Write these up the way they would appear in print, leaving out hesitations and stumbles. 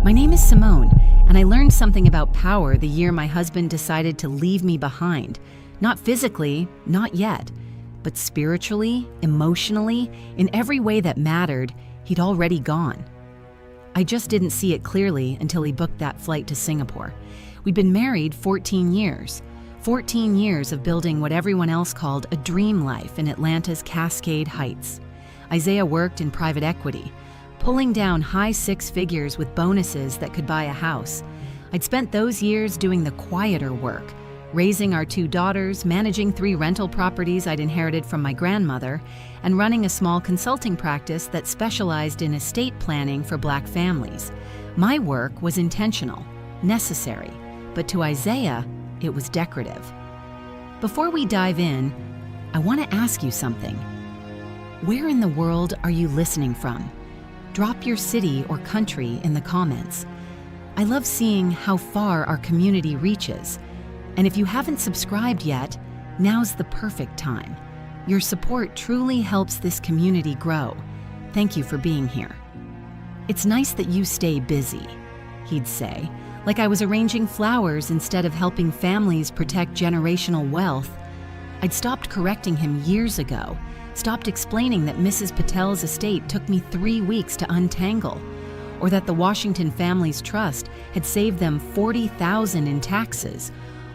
My name is Simone, and I learned something about power the year my husband decided to leave me behind. Not physically, not yet, but spiritually, emotionally, in every way that mattered, he'd already gone. I just didn't see it clearly until he booked that flight to Singapore. We'd been married 14 years. 14 years of building what everyone else called a dream life in Atlanta's Cascade Heights. Isaiah worked in private equity, pulling down high six figures with bonuses that could buy a house. I'd spent those years doing the quieter work, raising our 2 daughters, managing 3 rental properties I'd inherited from my grandmother, and running a small consulting practice that specialized in estate planning for Black families. My work was intentional, necessary, but to Isaiah, it was decorative. Before we dive in, I want to ask you something. Where in the world are you listening from? Drop your city or country in the comments. I love seeing how far our community reaches. And if you haven't subscribed yet, now's the perfect time. Your support truly helps this community grow. Thank you for being here. It's nice that you stay busy, he'd say, like I was arranging flowers instead of helping families protect generational wealth. I'd stopped correcting him years ago, stopped explaining that Mrs. Patel's estate took me 3 weeks to untangle, or that the Washington Family's Trust had saved them $40,000 in taxes,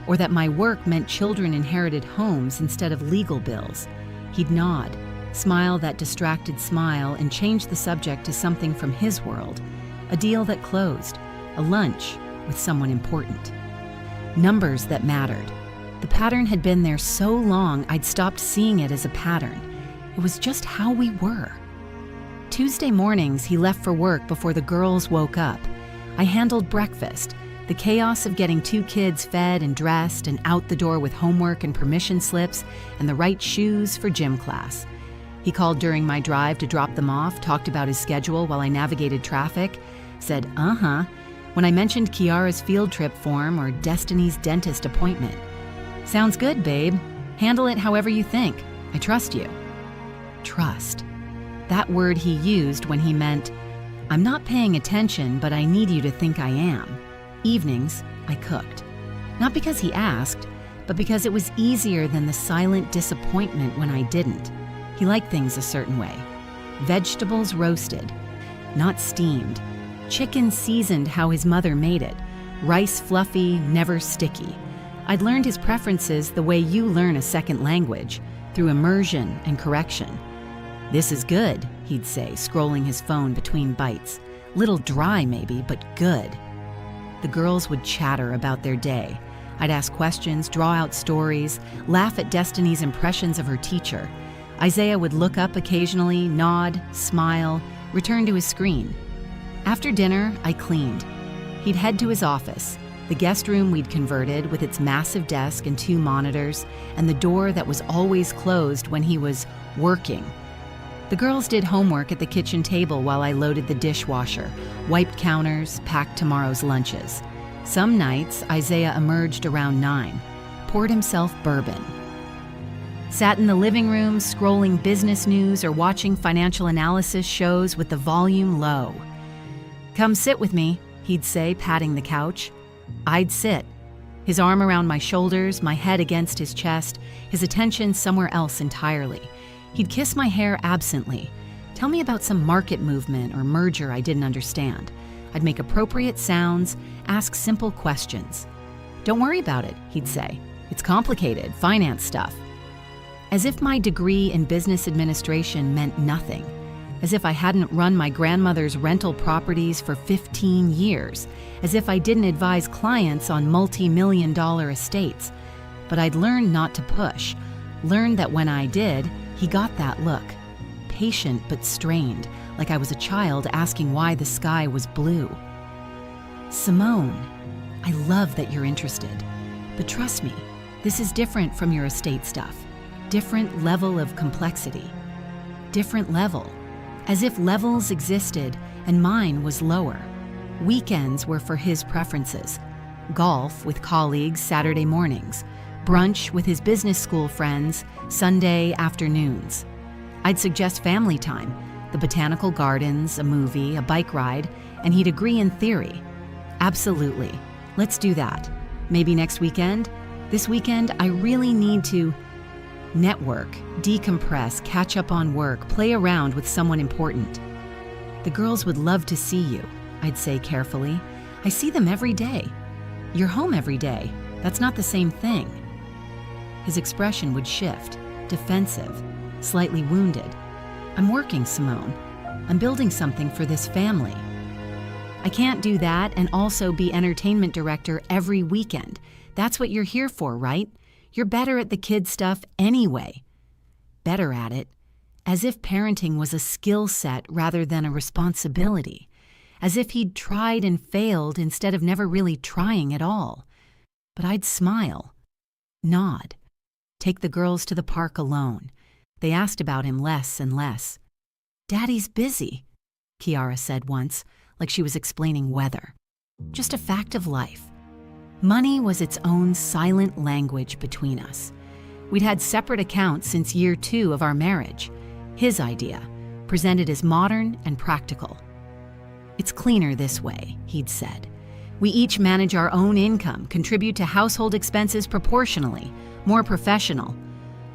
or that my work meant children inherited homes instead of legal bills. He'd nod, smile that distracted smile, and change the subject to something from his world, a deal that closed, a lunch with someone important. Numbers that mattered. The pattern had been there so long I'd stopped seeing it as a pattern. It was just how we were. Tuesday mornings, he left for work before the girls woke up. I handled breakfast, the chaos of getting 2 kids fed and dressed and out the door with homework and permission slips and the right shoes for gym class. He called during my drive to drop them off, talked about his schedule while I navigated traffic, said, when I mentioned Kiara's field trip form or Destiny's dentist appointment. Sounds good, babe. Handle it however you think. I trust you. Trust. That word he used when he meant, I'm not paying attention, but I need you to think I am. Evenings, I cooked. Not because he asked, but because it was easier than the silent disappointment when I didn't. He liked things a certain way. Vegetables roasted, not steamed. Chicken seasoned how his mother made it. Rice fluffy, never sticky. I'd learned his preferences the way you learn a second language, through immersion and correction. This is good, he'd say, scrolling his phone between bites. Little dry maybe, but good. The girls would chatter about their day. I'd ask questions, draw out stories, laugh at Destiny's impressions of her teacher. Isaiah would look up occasionally, nod, smile, return to his screen. After dinner, I cleaned. He'd head to his office, the guest room we'd converted with its massive desk and 2 monitors, and the door that was always closed when he was working. The girls did homework at the kitchen table while I loaded the dishwasher, wiped counters, packed tomorrow's lunches. Some nights, Isaiah emerged around 9, poured himself bourbon. Sat in the living room, scrolling business news or watching financial analysis shows with the volume low. Come sit with me, he'd say, patting the couch. I'd sit, his arm around my shoulders, my head against his chest, his attention somewhere else entirely. He'd kiss my hair absently, tell me about some market movement or merger I didn't understand. I'd make appropriate sounds, ask simple questions. Don't worry about it, he'd say. It's complicated, finance stuff. As if my degree in business administration meant nothing. As if I hadn't run my grandmother's rental properties for 15 years. As if I didn't advise clients on multi-million-dollar estates. But I'd learned not to push. Learned that when I did, he got that look. Patient but strained, like I was a child asking why the sky was blue. Simone, I love that you're interested. But trust me, this is different from your estate stuff. Different level of complexity. Different level. As if levels existed and mine was lower. Weekends were for his preferences. Golf with colleagues Saturday mornings. Brunch with his business school friends Sunday afternoons. I'd suggest family time, The botanical gardens, a movie, a bike ride, and he'd agree in theory. Absolutely. Let's do that. Maybe next weekend? This weekend, I really need to network, decompress, catch up on work, play around with someone important. The girls would love to see you, I'd say carefully. I see them every day. You're home every day. That's not the same thing. His expression would shift, defensive, slightly wounded. I'm working, Simone. I'm building something for this family. I can't do that and also be entertainment director every weekend. That's what you're here for, right? You're better at the kid stuff anyway. Better at it. As if parenting was a skill set rather than a responsibility. As if he'd tried and failed instead of never really trying at all. But I'd smile, nod, take the girls to the park alone. They asked about him less and less. "Daddy's busy," Kiara said once, like she was explaining weather. Just a fact of life. Money was its own silent language between us. We'd had separate accounts since year 2 of our marriage. His idea, presented as modern and practical. "It's cleaner this way," he'd said. "We each manage our own income, contribute to household expenses proportionally, more professional."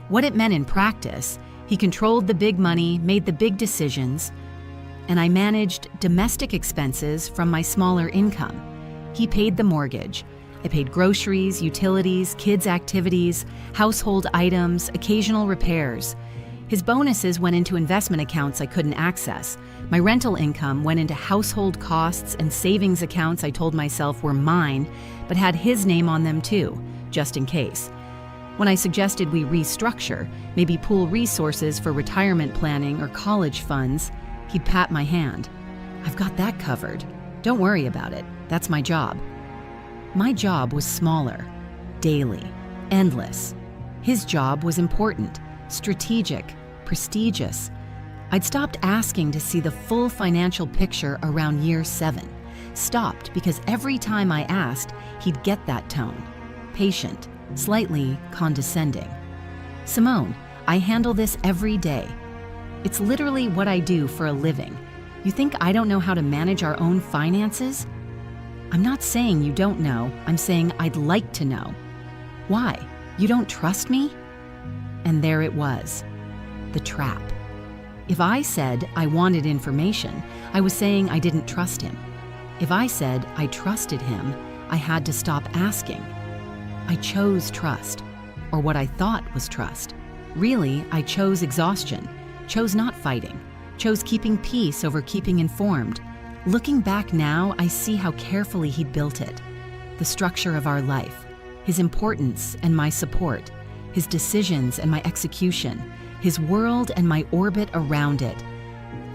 What it meant in practice, he controlled the big money, made the big decisions, and I managed domestic expenses from my smaller income. He paid the mortgage. I paid groceries, utilities, kids' activities, household items, occasional repairs. His bonuses went into investment accounts I couldn't access. My rental income went into household costs and savings accounts I told myself were mine, but had his name on them too, just in case. When I suggested we restructure, maybe pool resources for retirement planning or college funds, he'd pat my hand. "I've got that covered. Don't worry about it. That's my job." My job was smaller, daily, endless. His job was important, strategic, prestigious. I'd stopped asking to see the full financial picture around year 7. Stopped because every time I asked, he'd get that tone. Patient, slightly condescending. "Simone, I handle this every day. It's literally what I do for a living. You think I don't know how to manage our own finances?" "I'm not saying you don't know. I'm saying I'd like to know." "Why? You don't trust me?" And there it was, the trap. If I said I wanted information, I was saying I didn't trust him. If I said I trusted him, I had to stop asking. I chose trust, or what I thought was trust. Really, I chose exhaustion, chose not fighting, chose keeping peace over keeping informed. Looking back now, I see how carefully he built it. The structure of our life, his importance and my support, his decisions and my execution, his world and my orbit around it.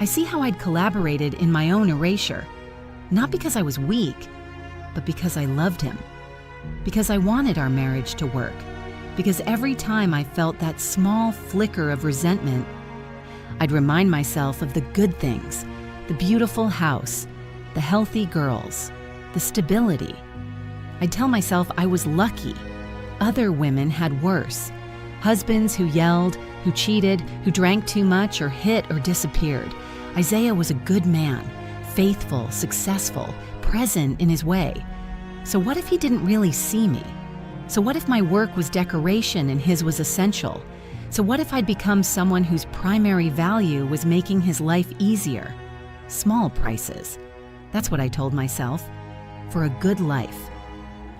I see how I'd collaborated in my own erasure, not because I was weak, but because I loved him. Because I wanted our marriage to work. Because every time I felt that small flicker of resentment, I'd remind myself of the good things, the beautiful house, the healthy girls, the stability. I'd tell myself I was lucky. Other women had worse. Husbands who yelled, who cheated, who drank too much or hit or disappeared. Isaiah was a good man, faithful, successful, present in his way. So what if he didn't really see me? So what if my work was decoration and his was essential? So what if I'd become someone whose primary value was making his life easier? Small prices. That's what I told myself. For a good life.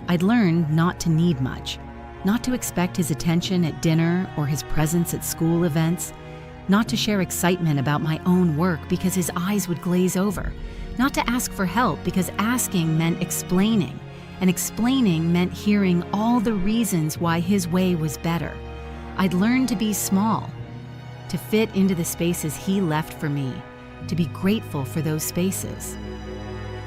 I'd learned not to need much. Not to expect his attention at dinner or his presence at school events. Not to share excitement about my own work because his eyes would glaze over. Not to ask for help because asking meant explaining. And explaining meant hearing all the reasons why his way was better. I'd learned to be small. To fit into the spaces he left for me. To be grateful for those spaces.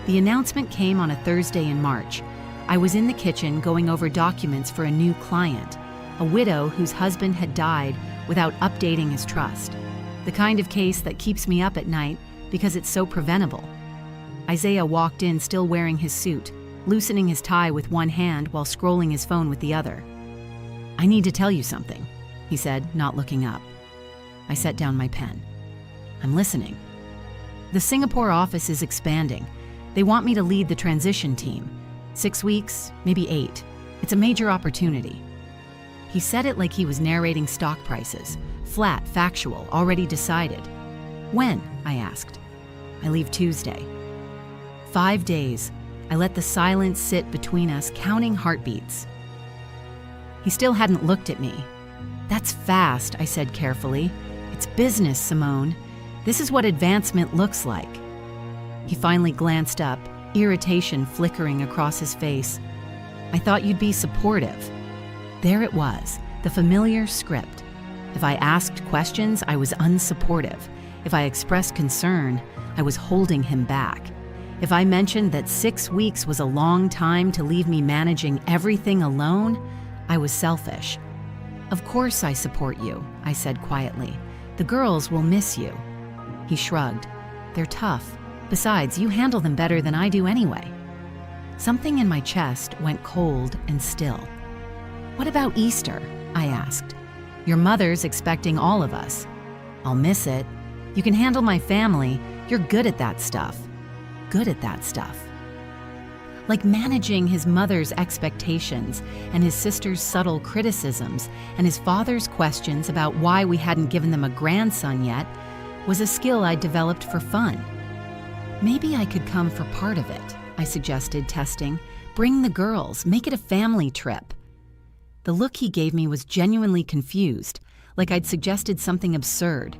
The announcement came on a Thursday in March. I was in the kitchen going over documents for a new client, a widow whose husband had died without updating his trust. The kind of case that keeps me up at night because it's so preventable. Isaiah walked in still wearing his suit, loosening his tie with one hand while scrolling his phone with the other. "I need to tell you something," he said, not looking up. I set down my pen. "I'm listening." The Singapore office is expanding. They want me to lead the transition team. 6 weeks, maybe 8. It's a major opportunity." He said it like he was narrating stock prices. Flat, factual, already decided. "When?" I asked. "I leave Tuesday." 5 days. I let the silence sit between us, counting heartbeats. He still hadn't looked at me. "That's fast," I said carefully. "It's business, Simone. This is what advancement looks like." He finally glanced up, irritation flickering across his face. "I thought you'd be supportive." There it was, the familiar script. If I asked questions, I was unsupportive. If I expressed concern, I was holding him back. If I mentioned that 6 weeks was a long time to leave me managing everything alone, I was selfish. "Of course I support you," I said quietly. "The girls will miss you." He shrugged. "They're tough. Besides, you handle them better than I do anyway." Something in my chest went cold and still. "What about Easter?" I asked. "Your mother's expecting all of us." "I'll miss it. You can handle my family. You're good at that stuff." Good at that stuff. Like managing his mother's expectations and his sister's subtle criticisms and his father's questions about why we hadn't given them a grandson yet was a skill I developed for fun. "Maybe I could come for part of it," I suggested, testing. "Bring the girls, make it a family trip." The look he gave me was genuinely confused, like I'd suggested something absurd.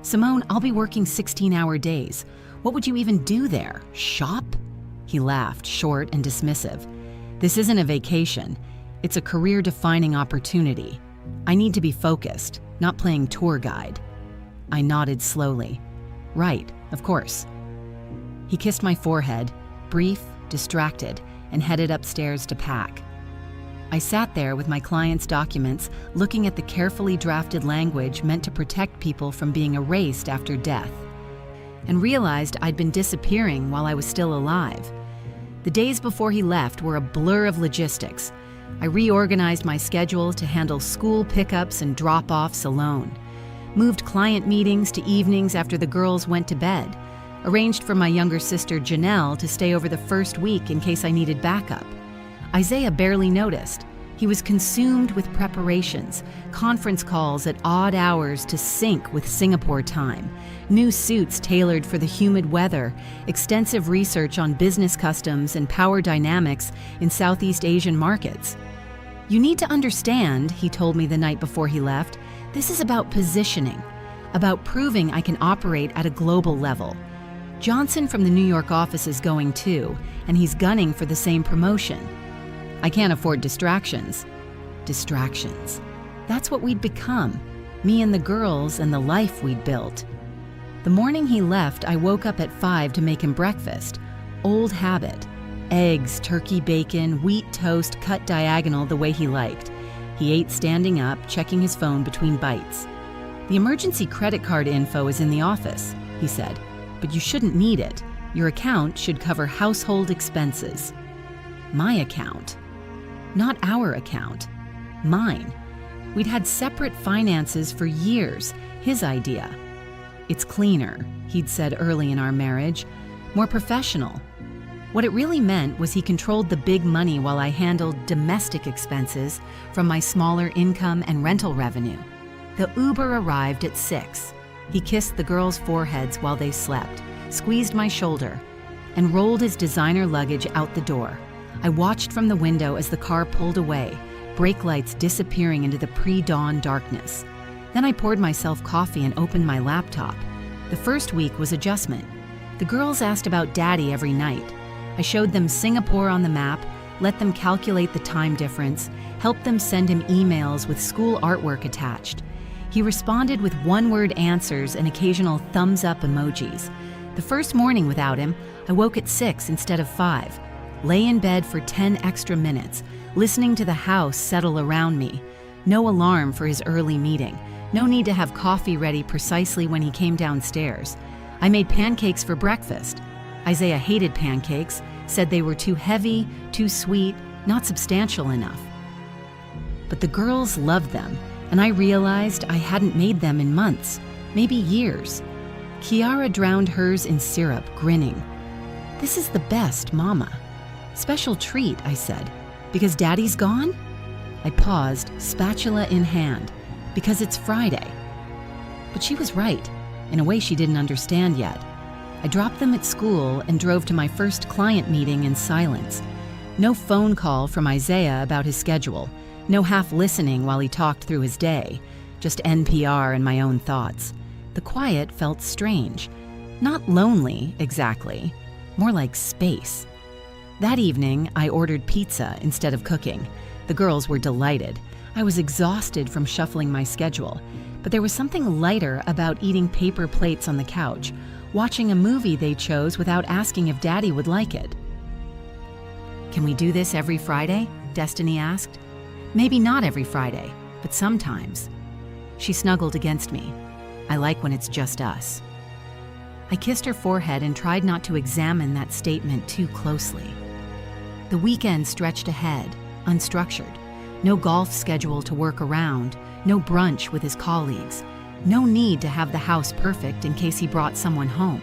"Simone, I'll be working 16-hour days. What would you even do there? Shop?" He laughed, short and dismissive. "This isn't a vacation. It's a career-defining opportunity. I need to be focused, not playing tour guide." I nodded slowly. "Right, of course." He kissed my forehead, brief, distracted, and headed upstairs to pack. I sat there with my client's documents, looking at the carefully drafted language meant to protect people from being erased after death, and realized I'd been disappearing while I was still alive. The days before he left were a blur of logistics. I reorganized my schedule to handle school pickups and drop-offs alone, moved client meetings to evenings after the girls went to bed, arranged for my younger sister Janelle to stay over the first week in case I needed backup. Isaiah barely noticed. He was consumed with preparations, conference calls at odd hours to sync with Singapore time, new suits tailored for the humid weather, extensive research on business customs and power dynamics in Southeast Asian markets. "You need to understand," he told me the night before he left, "this is about positioning, about proving I can operate at a global level. Johnson from the New York office is going too, and he's gunning for the same promotion. I can't afford distractions." Distractions. That's what we'd become, me and the girls and the life we'd built. The morning he left, I woke up at 5 to make him breakfast. Old habit. Eggs, turkey bacon, wheat toast cut diagonal the way he liked. He ate standing up, checking his phone between bites. "The emergency credit card info is in the office," he said, "but you shouldn't need it. Your account should cover household expenses." My account. Not our account. Mine. We'd had separate finances for years, his idea. "It's cleaner," he'd said early in our marriage, "more professional." What it really meant was he controlled the big money while I handled domestic expenses from my smaller income and rental revenue. The Uber arrived at 6. He kissed the girls' foreheads while they slept, squeezed my shoulder, and rolled his designer luggage out the door. I watched from the window as the car pulled away, brake lights disappearing into the pre-dawn darkness. Then I poured myself coffee and opened my laptop. The first week was adjustment. The girls asked about Daddy every night. I showed them Singapore on the map, let them calculate the time difference, helped them send him emails with school artwork attached. He responded with one-word answers and occasional thumbs-up emojis. The first morning without him, I woke at 6 instead of 5. Lay in bed for 10 extra minutes, listening to the house settle around me. No alarm for his early meeting. No need to have coffee ready precisely when he came downstairs. I made pancakes for breakfast. Isaiah hated pancakes, said they were too heavy, too sweet, not substantial enough. But the girls loved them, and I realized I hadn't made them in months, maybe years. Kiara drowned hers in syrup, grinning. "This is the best, Mama." "Special treat," I said. "Because Daddy's gone?" I paused, spatula in hand. "Because it's Friday." But she was right, in a way she didn't understand yet. I dropped them at school and drove to my first client meeting in silence. No phone call from Isaiah about his schedule, no half listening while he talked through his day, just NPR and my own thoughts. The quiet felt strange. Not lonely, exactly, more like space. That evening, I ordered pizza instead of cooking. The girls were delighted. I was exhausted from shuffling my schedule, but there was something lighter about eating paper plates on the couch, watching a movie they chose without asking if Daddy would like it. "Can we do this every Friday?" Destiny asked. "Maybe not every Friday, but sometimes." She snuggled against me. "I like when it's just us." I kissed her forehead and tried not to examine that statement too closely. The weekend stretched ahead, unstructured. No golf schedule to work around, no brunch with his colleagues, no need to have the house perfect in case he brought someone home.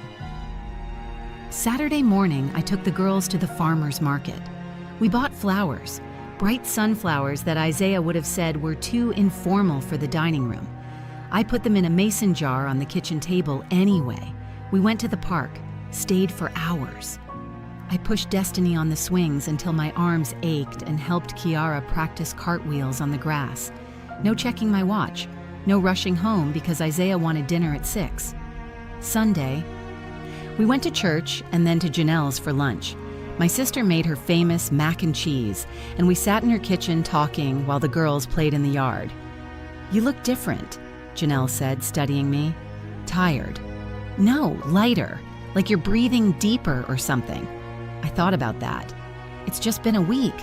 Saturday morning, I took the girls to the farmer's market. We bought flowers, bright sunflowers that Isaiah would have said were too informal for the dining room. I put them in a mason jar on the kitchen table anyway. We went to the park, stayed for hours. I pushed Destiny on the swings until my arms ached and helped Kiara practice cartwheels on the grass. No checking my watch, no rushing home because Isaiah wanted dinner at 6. Sunday, we went to church and then to Janelle's for lunch. My sister made her famous mac and cheese, and we sat in her kitchen talking while the girls played in the yard. "You look different," Janelle said, studying me. "Tired." "No, lighter, like you're breathing deeper or something." I thought about that. "It's just been a week."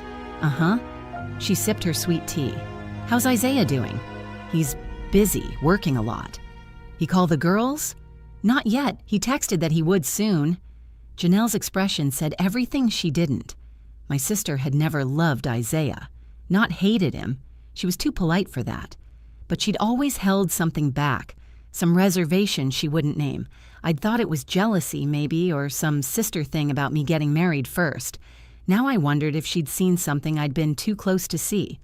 "Uh-huh." She sipped her sweet tea. "How's Isaiah doing?" "He's busy, working a lot." "He called the girls?" "Not yet. He texted that he would soon." Janelle's expression said everything she didn't. My sister had never loved Isaiah, not hated him. She was too polite for that. But she'd always held something back, some reservation she wouldn't name. I'd thought it was jealousy, maybe, or some sister thing about me getting married first. Now I wondered if she'd seen something I'd been too close to see.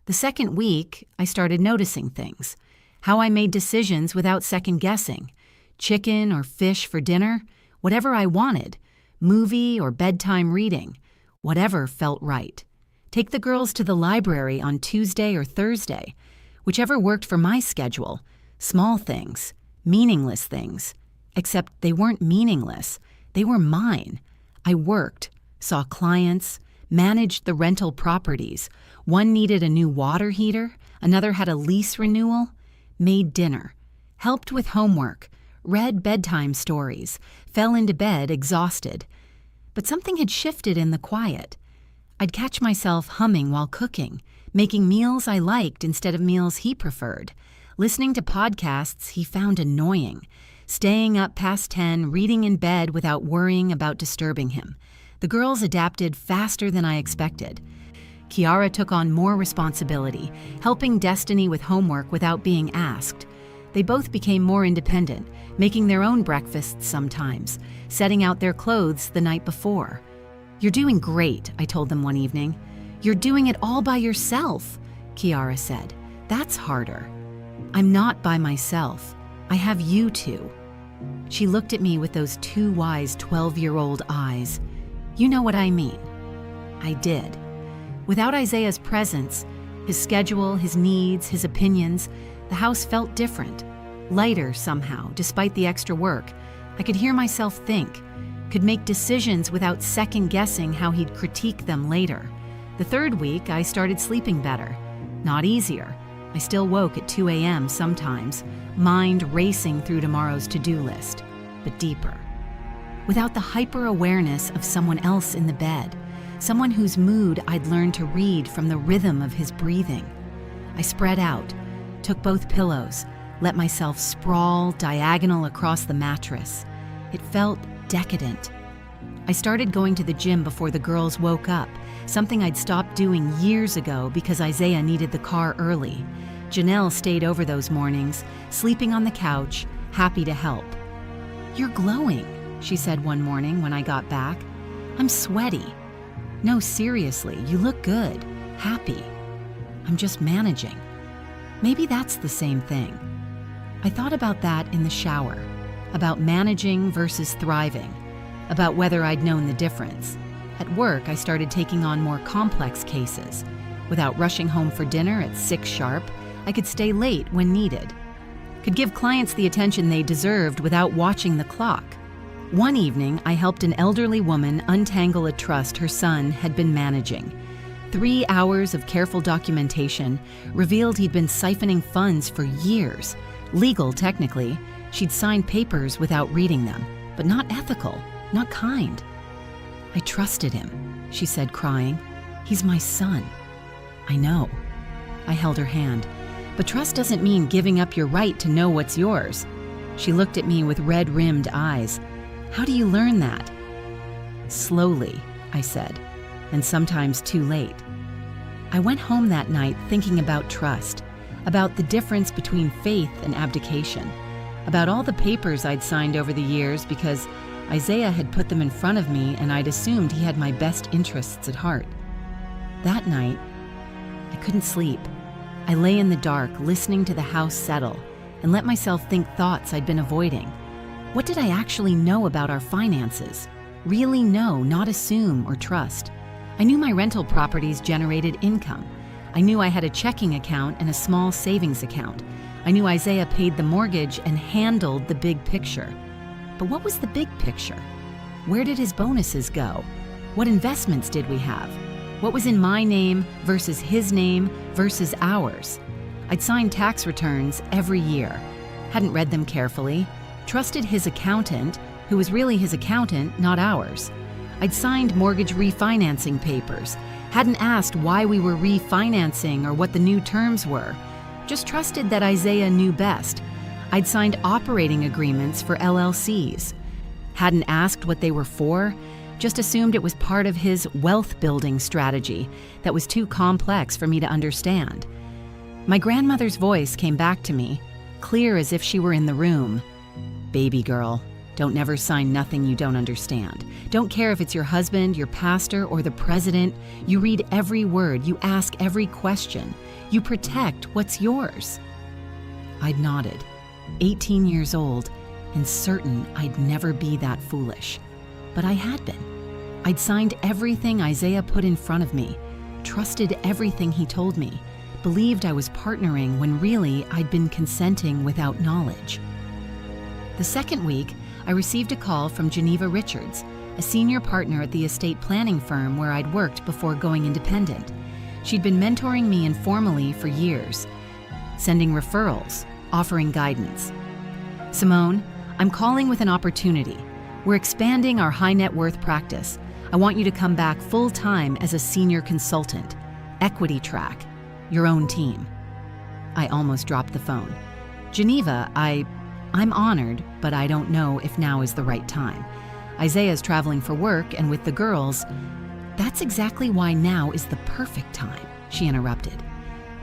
The second week, I started noticing things. How I made decisions without second-guessing. Chicken or fish for dinner, whatever I wanted. Movie or bedtime reading, whatever felt right. Take the girls to the library on Tuesday or Thursday, whichever worked for my schedule. Small things, meaningless things. Except they weren't meaningless. They were mine. I worked, saw clients, managed the rental properties. One needed a new water heater, another had a lease renewal, made dinner, helped with homework, read bedtime stories, fell into bed exhausted. But something had shifted in the quiet. I'd catch myself humming while cooking, making meals I liked instead of meals he preferred, listening to podcasts he found annoying, staying up past 10, reading in bed without worrying about disturbing him. The girls adapted faster than I expected. Kiara took on more responsibility, helping Destiny with homework without being asked. They both became more independent, making their own breakfasts sometimes, setting out their clothes the night before. "You're doing great," I told them one evening. "You're doing it all by yourself," Kiara said. "That's harder." "I'm not by myself. I have you two." She looked at me with those too wise 12-year-old eyes. "You know what I mean." I did. Without Isaiah's presence, his schedule, his needs, his opinions, the house felt different, lighter somehow, despite the extra work. I could hear myself think, could make decisions without second-guessing how he'd critique them later. The third week, I started sleeping better. Not easier. I still woke at 2 a.m. sometimes, mind racing through tomorrow's to-do list, but deeper. Without the hyper-awareness of someone else in the bed, someone whose mood I'd learned to read from the rhythm of his breathing. I spread out, took both pillows, let myself sprawl diagonal across the mattress. It felt decadent. I started going to the gym before the girls woke up, something I'd stopped doing years ago because Isaiah needed the car early. Janelle stayed over those mornings, sleeping on the couch, happy to help. "You're glowing," she said one morning when I got back. "I'm sweaty." "No, seriously, you look good, happy." "I'm just managing." Maybe that's the same thing. I thought about that in the shower, about managing versus thriving, about whether I'd known the difference. At work, I started taking on more complex cases. Without rushing home for dinner at 6 sharp, I could stay late when needed. Could give clients the attention they deserved without watching the clock. One evening, I helped an elderly woman untangle a trust her son had been managing. 3 hours of careful documentation revealed he'd been siphoning funds for years. Legal, technically. She'd signed papers without reading them, but not ethical, not kind. "I trusted him," she said, crying. "He's my son." "I know." I held her hand. "But trust doesn't mean giving up your right to know what's yours." She looked at me with red-rimmed eyes. "How do you learn that?" "Slowly," I said, "and sometimes too late." I went home that night thinking about trust, about the difference between faith and abdication, about all the papers I'd signed over the years because Isaiah had put them in front of me and I'd assumed he had my best interests at heart. That night, I couldn't sleep. I lay in the dark, listening to the house settle, and let myself think thoughts I'd been avoiding. What did I actually know about our finances? Really know, not assume or trust. I knew my rental properties generated income. I knew I had a checking account and a small savings account. I knew Isaiah paid the mortgage and handled the big picture. But what was the big picture? Where did his bonuses go? What investments did we have? What was in my name versus his name versus ours? I'd signed tax returns every year. Hadn't read them carefully. Trusted his accountant, who was really his accountant, not ours. I'd signed mortgage refinancing papers. Hadn't asked why we were refinancing or what the new terms were. Just trusted that Isaiah knew best. I'd signed operating agreements for LLCs. Hadn't asked what they were for, just assumed it was part of his wealth-building strategy that was too complex for me to understand. My grandmother's voice came back to me, clear as if she were in the room. "Baby girl, don't never sign nothing you don't understand. Don't care if it's your husband, your pastor, or the president. You read every word, you ask every question. You protect what's yours." I'd nodded. 18 years old, and certain I'd never be that foolish. But I had been. I'd signed everything Isaiah put in front of me, trusted everything he told me, believed I was partnering when really I'd been consenting without knowledge. The second week, I received a call from Geneva Richards, a senior partner at the estate planning firm where I'd worked before going independent. She'd been mentoring me informally for years, sending referrals, offering guidance. "Simone, I'm calling with an opportunity. We're expanding our high net worth practice. I want you to come back full-time as a senior consultant. Equity track. Your own team." I almost dropped the phone. "Geneva, I'm honored, but I don't know if now is the right time. Isaiah's traveling for work and with the girls." "That's exactly why now is the perfect time," she interrupted.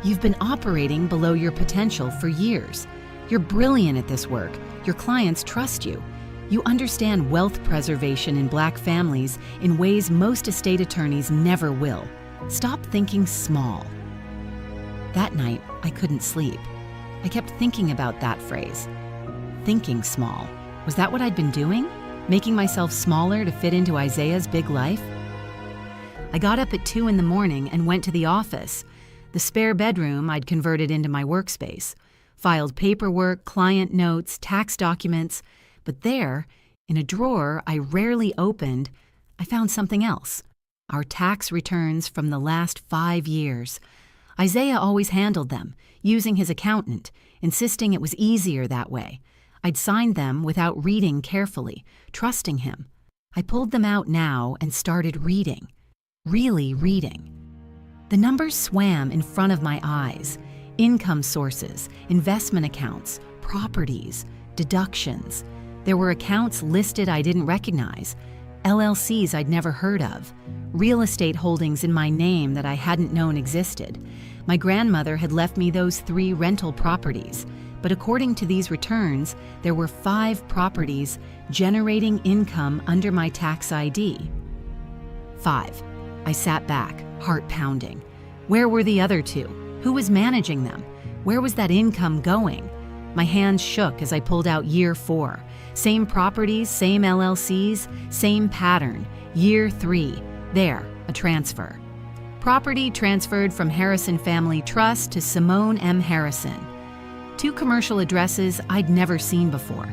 "You've been operating below your potential for years. You're brilliant at this work. Your clients trust you. You understand wealth preservation in Black families in ways most estate attorneys never will. Stop thinking small." That night, I couldn't sleep. I kept thinking about that phrase. Thinking small. Was that what I'd been doing? Making myself smaller to fit into Isaiah's big life? I got up at 2 in the morning and went to the office. The spare bedroom I'd converted into my workspace. Filed paperwork, client notes, tax documents. But there, in a drawer I rarely opened, I found something else. Our tax returns from the last 5 years. Isaiah always handled them, using his accountant, insisting it was easier that way. I'd signed them without reading carefully, trusting him. I pulled them out now and started reading. Really reading. The numbers swam in front of my eyes. Income sources, investment accounts, properties, deductions. There were accounts listed I didn't recognize, LLCs I'd never heard of, real estate holdings in my name that I hadn't known existed. My grandmother had left me those 3 rental properties, But according to these returns, there were 5 properties generating income under my tax ID. 5. I sat back, heart pounding. Where were the other 2? Who was managing them? Where was that income going? My hands shook as I pulled out year 4. Same properties, same LLCs, same pattern. Year 3. There, a transfer. Property transferred from Harrison Family Trust to Simone M. Harrison. 2 commercial addresses I'd never seen before.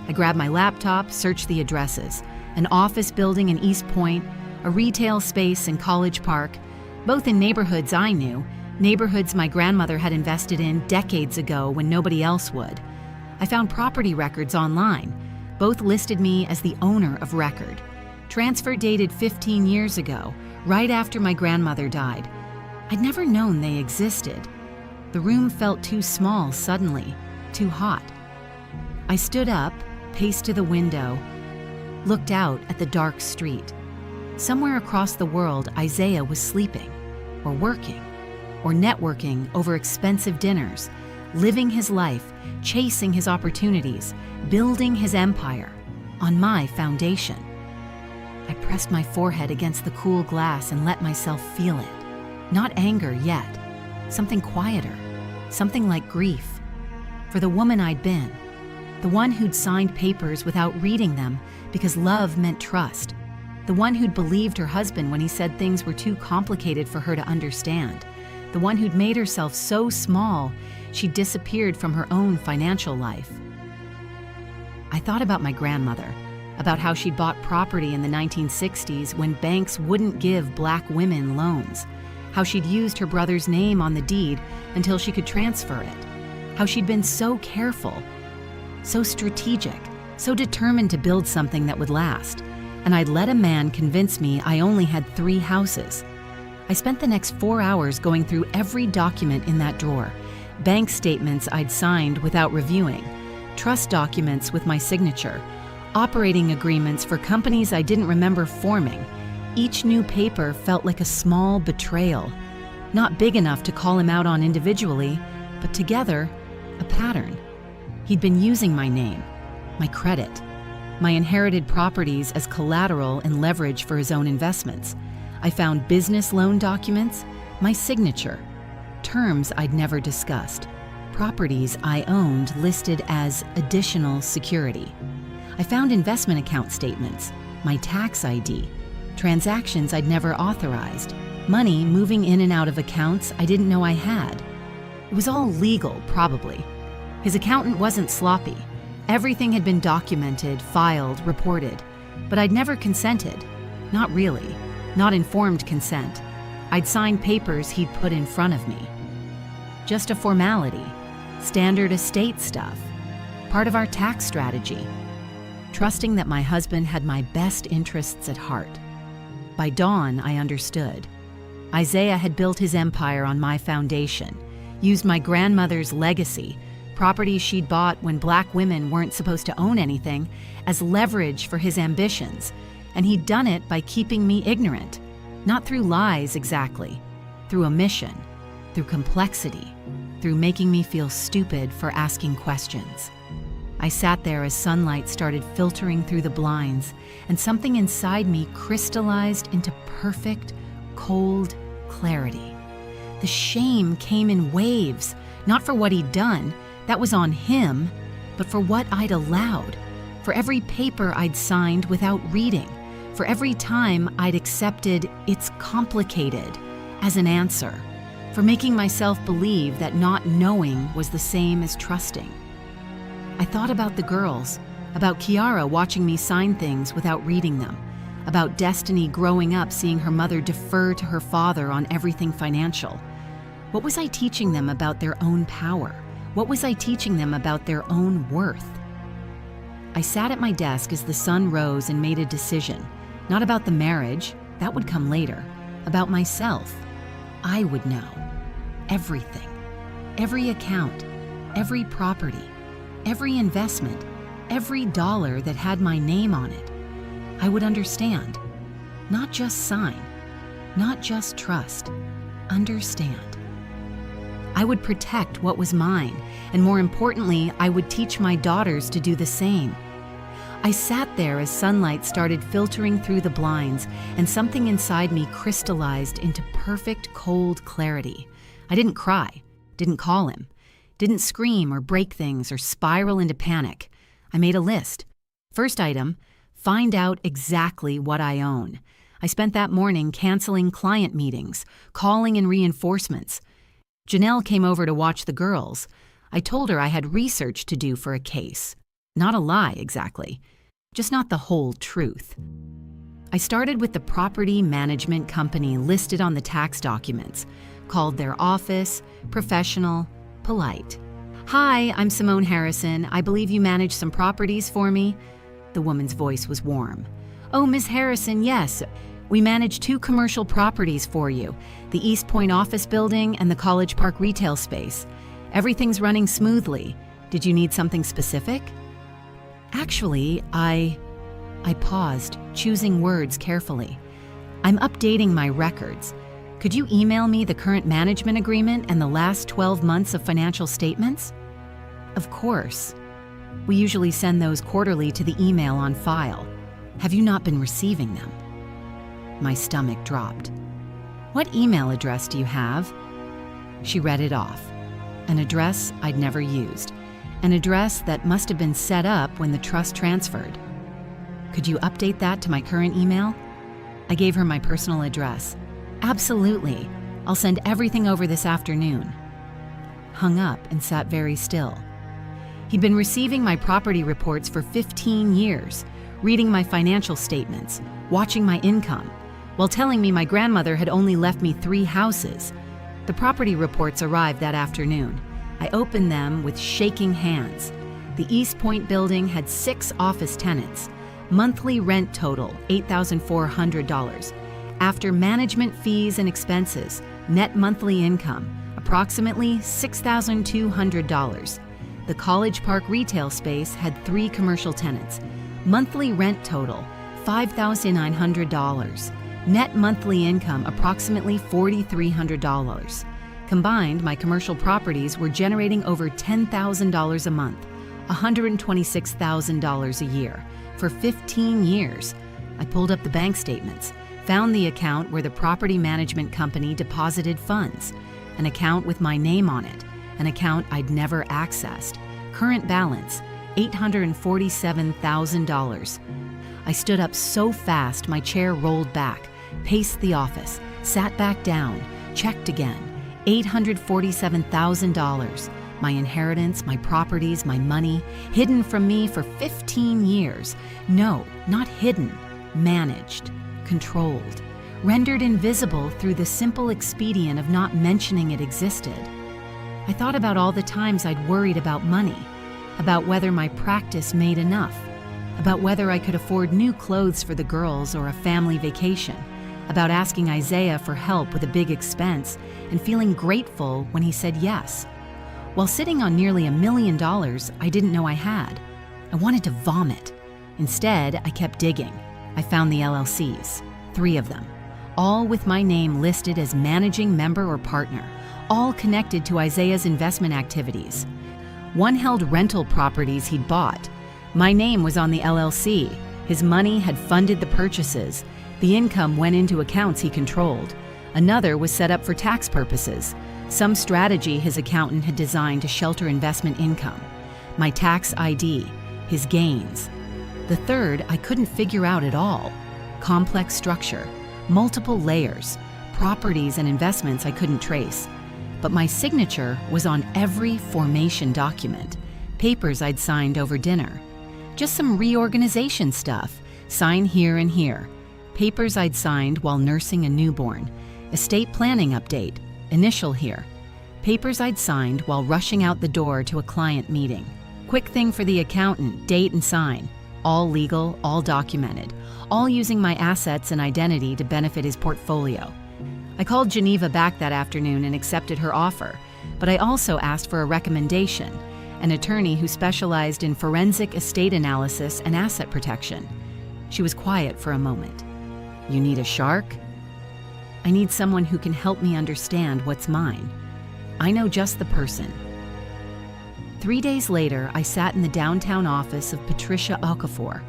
I grabbed my laptop, searched the addresses. An office building in East Point, a retail space in College Park, both in neighborhoods I knew, neighborhoods my grandmother had invested in decades ago when nobody else would. I found property records online. Both listed me as the owner of record. Transfer dated 15 years ago, right after my grandmother died. I'd never known they existed. The room felt too small suddenly, too hot. I stood up, paced to the window, looked out at the dark street. Somewhere across the world, Isaiah was sleeping, or working, or networking over expensive dinners, living his life, chasing his opportunities, building his empire on my foundation. I pressed my forehead against the cool glass and let myself feel it. Not anger yet, something quieter, something like grief. For the woman I'd been, the one who'd signed papers without reading them because love meant trust, the one who'd believed her husband when he said things were too complicated for her to understand, the one who'd made herself so small she disappeared from her own financial life. I thought about my grandmother, about how she'd bought property in the 1960s when banks wouldn't give Black women loans, how she'd used her brother's name on the deed until she could transfer it, how she'd been so careful, so strategic, so determined to build something that would last, and I'd let a man convince me I only had 3 houses. I spent the next 4 hours going through every document in that drawer, bank statements I'd signed without reviewing, trust documents with my signature, operating agreements for companies I didn't remember forming. Each new paper felt like a small betrayal, not big enough to call him out on individually, but together, a pattern. He'd been using my name, my credit, my inherited properties as collateral and leverage for his own investments. I found business loan documents, my signature, terms I'd never discussed, properties I owned listed as additional security. I found investment account statements, my tax ID, transactions I'd never authorized, money moving in and out of accounts I didn't know I had. It was all legal, probably. His accountant wasn't sloppy. Everything had been documented, filed, reported. But I'd never consented. Not really. Not informed consent. I'd signed papers he'd put in front of me. Just a formality. Standard estate stuff. Part of our tax strategy. Trusting that my husband had my best interests at heart. By dawn, I understood. Isaiah had built his empire on my foundation, used my grandmother's legacy, properties she'd bought when Black women weren't supposed to own anything, as leverage for his ambitions, and he'd done it by keeping me ignorant, not through lies exactly, through omission, through complexity, through making me feel stupid for asking questions. I sat there as sunlight started filtering through the blinds, and something inside me crystallized into perfect, cold clarity. The shame came in waves, not for what he'd done, that was on him, but for what I'd allowed, for every paper I'd signed without reading, for every time I'd accepted "it's complicated" as an answer, for making myself believe that not knowing was the same as trusting. I thought about the girls, about Kiara watching me sign things without reading them, about Destiny growing up seeing her mother defer to her father on everything financial. What was I teaching them about their own power? What was I teaching them about their own worth? I sat at my desk as the sun rose and made a decision, not about the marriage, that would come later, about myself. I would know. Everything. Every account. Every property. Every investment. Every dollar that had my name on it. I would understand. Not just sign. Not just trust. Understand. I would protect what was mine, and more importantly, I would teach my daughters to do the same. I sat there as sunlight started filtering through the blinds, and something inside me crystallized into perfect, cold clarity. I didn't cry, didn't call him, didn't scream or break things or spiral into panic. I made a list. First item, find out exactly what I own. I spent that morning canceling client meetings, calling in reinforcements. Janelle came over to watch the girls. I told her I had research to do for a case. Not a lie, exactly. Just not the whole truth. I started with the property management company listed on the tax documents, called their office, professional, polite. "Hi, I'm Simone Harrison. I believe you manage some properties for me." The woman's voice was warm. "Oh, Miss Harrison, yes. We manage 2 commercial properties for you, the East Point office building and the College Park retail space. Everything's running smoothly. Did you need something specific?" Actually, I paused, choosing words carefully. "I'm updating my records. Could you email me the current management agreement and the last 12 months of financial statements?" "Of course. We usually send those quarterly to the email on file. Have you not been receiving them?" My stomach dropped. "What email address do you have?" She read it off. An address I'd never used. An address that must have been set up when the trust transferred. "Could you update that to my current email?" I gave her my personal address. "Absolutely. I'll send everything over this afternoon." Hung up and sat very still. He'd been receiving my property reports for 15 years, reading my financial statements, watching my income, while telling me my grandmother had only left me 3 houses. The property reports arrived that afternoon. I opened them with shaking hands. The East Point building had 6 office tenants. Monthly rent total, $8,400. After management fees and expenses, net monthly income, approximately $6,200. The College Park retail space had 3 commercial tenants. Monthly rent total, $5,900. Net monthly income, approximately $4,300. Combined, my commercial properties were generating over $10,000 a month, $126,000 a year, for 15 years. I pulled up the bank statements, found the account where the property management company deposited funds, an account with my name on it, an account I'd never accessed. Current balance, $847,000. I stood up so fast my chair rolled back, paced the office, sat back down, checked again. $847,000. My inheritance, my properties, my money, hidden from me for 15 years. No, not hidden, managed, controlled, rendered invisible through the simple expedient of not mentioning it existed. I thought about all the times I'd worried about money, about whether my practice made enough, about whether I could afford new clothes for the girls or a family vacation, about asking Isaiah for help with a big expense and feeling grateful when he said yes. While sitting on nearly $1 million I didn't know I had, I wanted to vomit. Instead, I kept digging. I found the LLCs, 3 of them, all with my name listed as managing member or partner, all connected to Isaiah's investment activities. One held rental properties he'd bought. My name was on the LLC. His money had funded the purchases. The income went into accounts he controlled. Another was set up for tax purposes, some strategy his accountant had designed to shelter investment income. My tax ID, his gains. The third I couldn't figure out at all. Complex structure, multiple layers, properties and investments I couldn't trace. But my signature was on every formation document, papers I'd signed over dinner. Just some reorganization stuff, sign here and here. Papers I'd signed while nursing a newborn, estate planning update, initial here. Papers I'd signed while rushing out the door to a client meeting. Quick thing for the accountant, date and sign. All legal, all documented, all using my assets and identity to benefit his portfolio. I called Geneva back that afternoon and accepted her offer, but I also asked for a recommendation, an attorney who specialized in forensic estate analysis and asset protection. She was quiet for a moment. "You need a shark?" "I need someone who can help me understand what's mine." I know just the person. 3 days later, I sat in the downtown office of Patricia Okafor,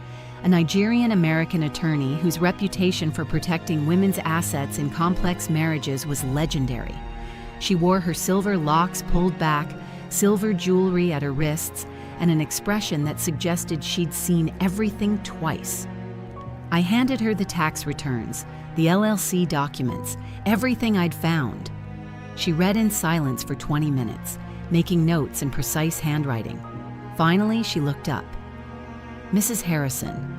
a Nigerian-American attorney whose reputation for protecting women's assets in complex marriages was legendary. She wore her silver locks pulled back, silver jewelry at her wrists, and an expression that suggested she'd seen everything twice. I handed her the tax returns, the LLC documents, everything I'd found. She read in silence for 20 minutes, making notes in precise handwriting. Finally, she looked up. "Mrs. Harrison,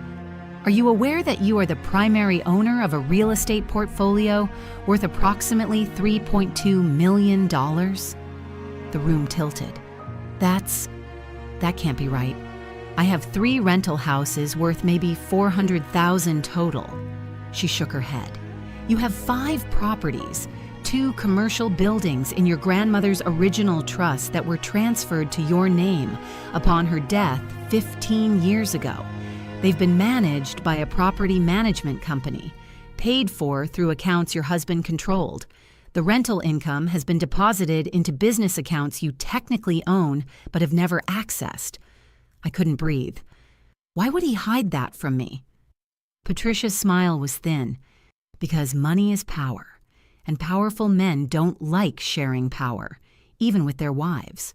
are you aware that you are the primary owner of a real estate portfolio worth approximately $3.2 million? The room tilted. That can't be right. I have 3 rental houses worth maybe $400,000 total. She shook her head. You have 5 properties, 2 commercial buildings in your grandmother's original trust that were transferred to your name upon her death 15 years ago. They've been managed by a property management company, paid for through accounts your husband controlled. The rental income has been deposited into business accounts you technically own but have never accessed." I couldn't breathe. Why would he hide that from me? Patricia's smile was thin. Because money is power, and powerful men don't like sharing power, even with their wives.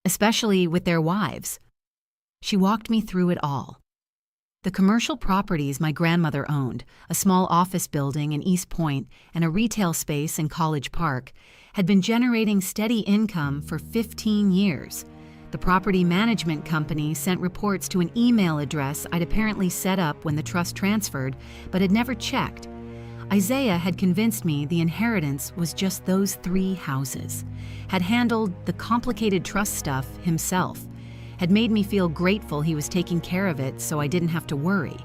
Especially with their wives. She walked me through it all. The commercial properties my grandmother owned, a small office building in East Point and a retail space in College Park, had been generating steady income for 15 years. The property management company sent reports to an email address I'd apparently set up when the trust transferred, but had never checked. Isaiah had convinced me the inheritance was just those 3 houses, had handled the complicated trust stuff himself, had made me feel grateful he was taking care of it so I didn't have to worry.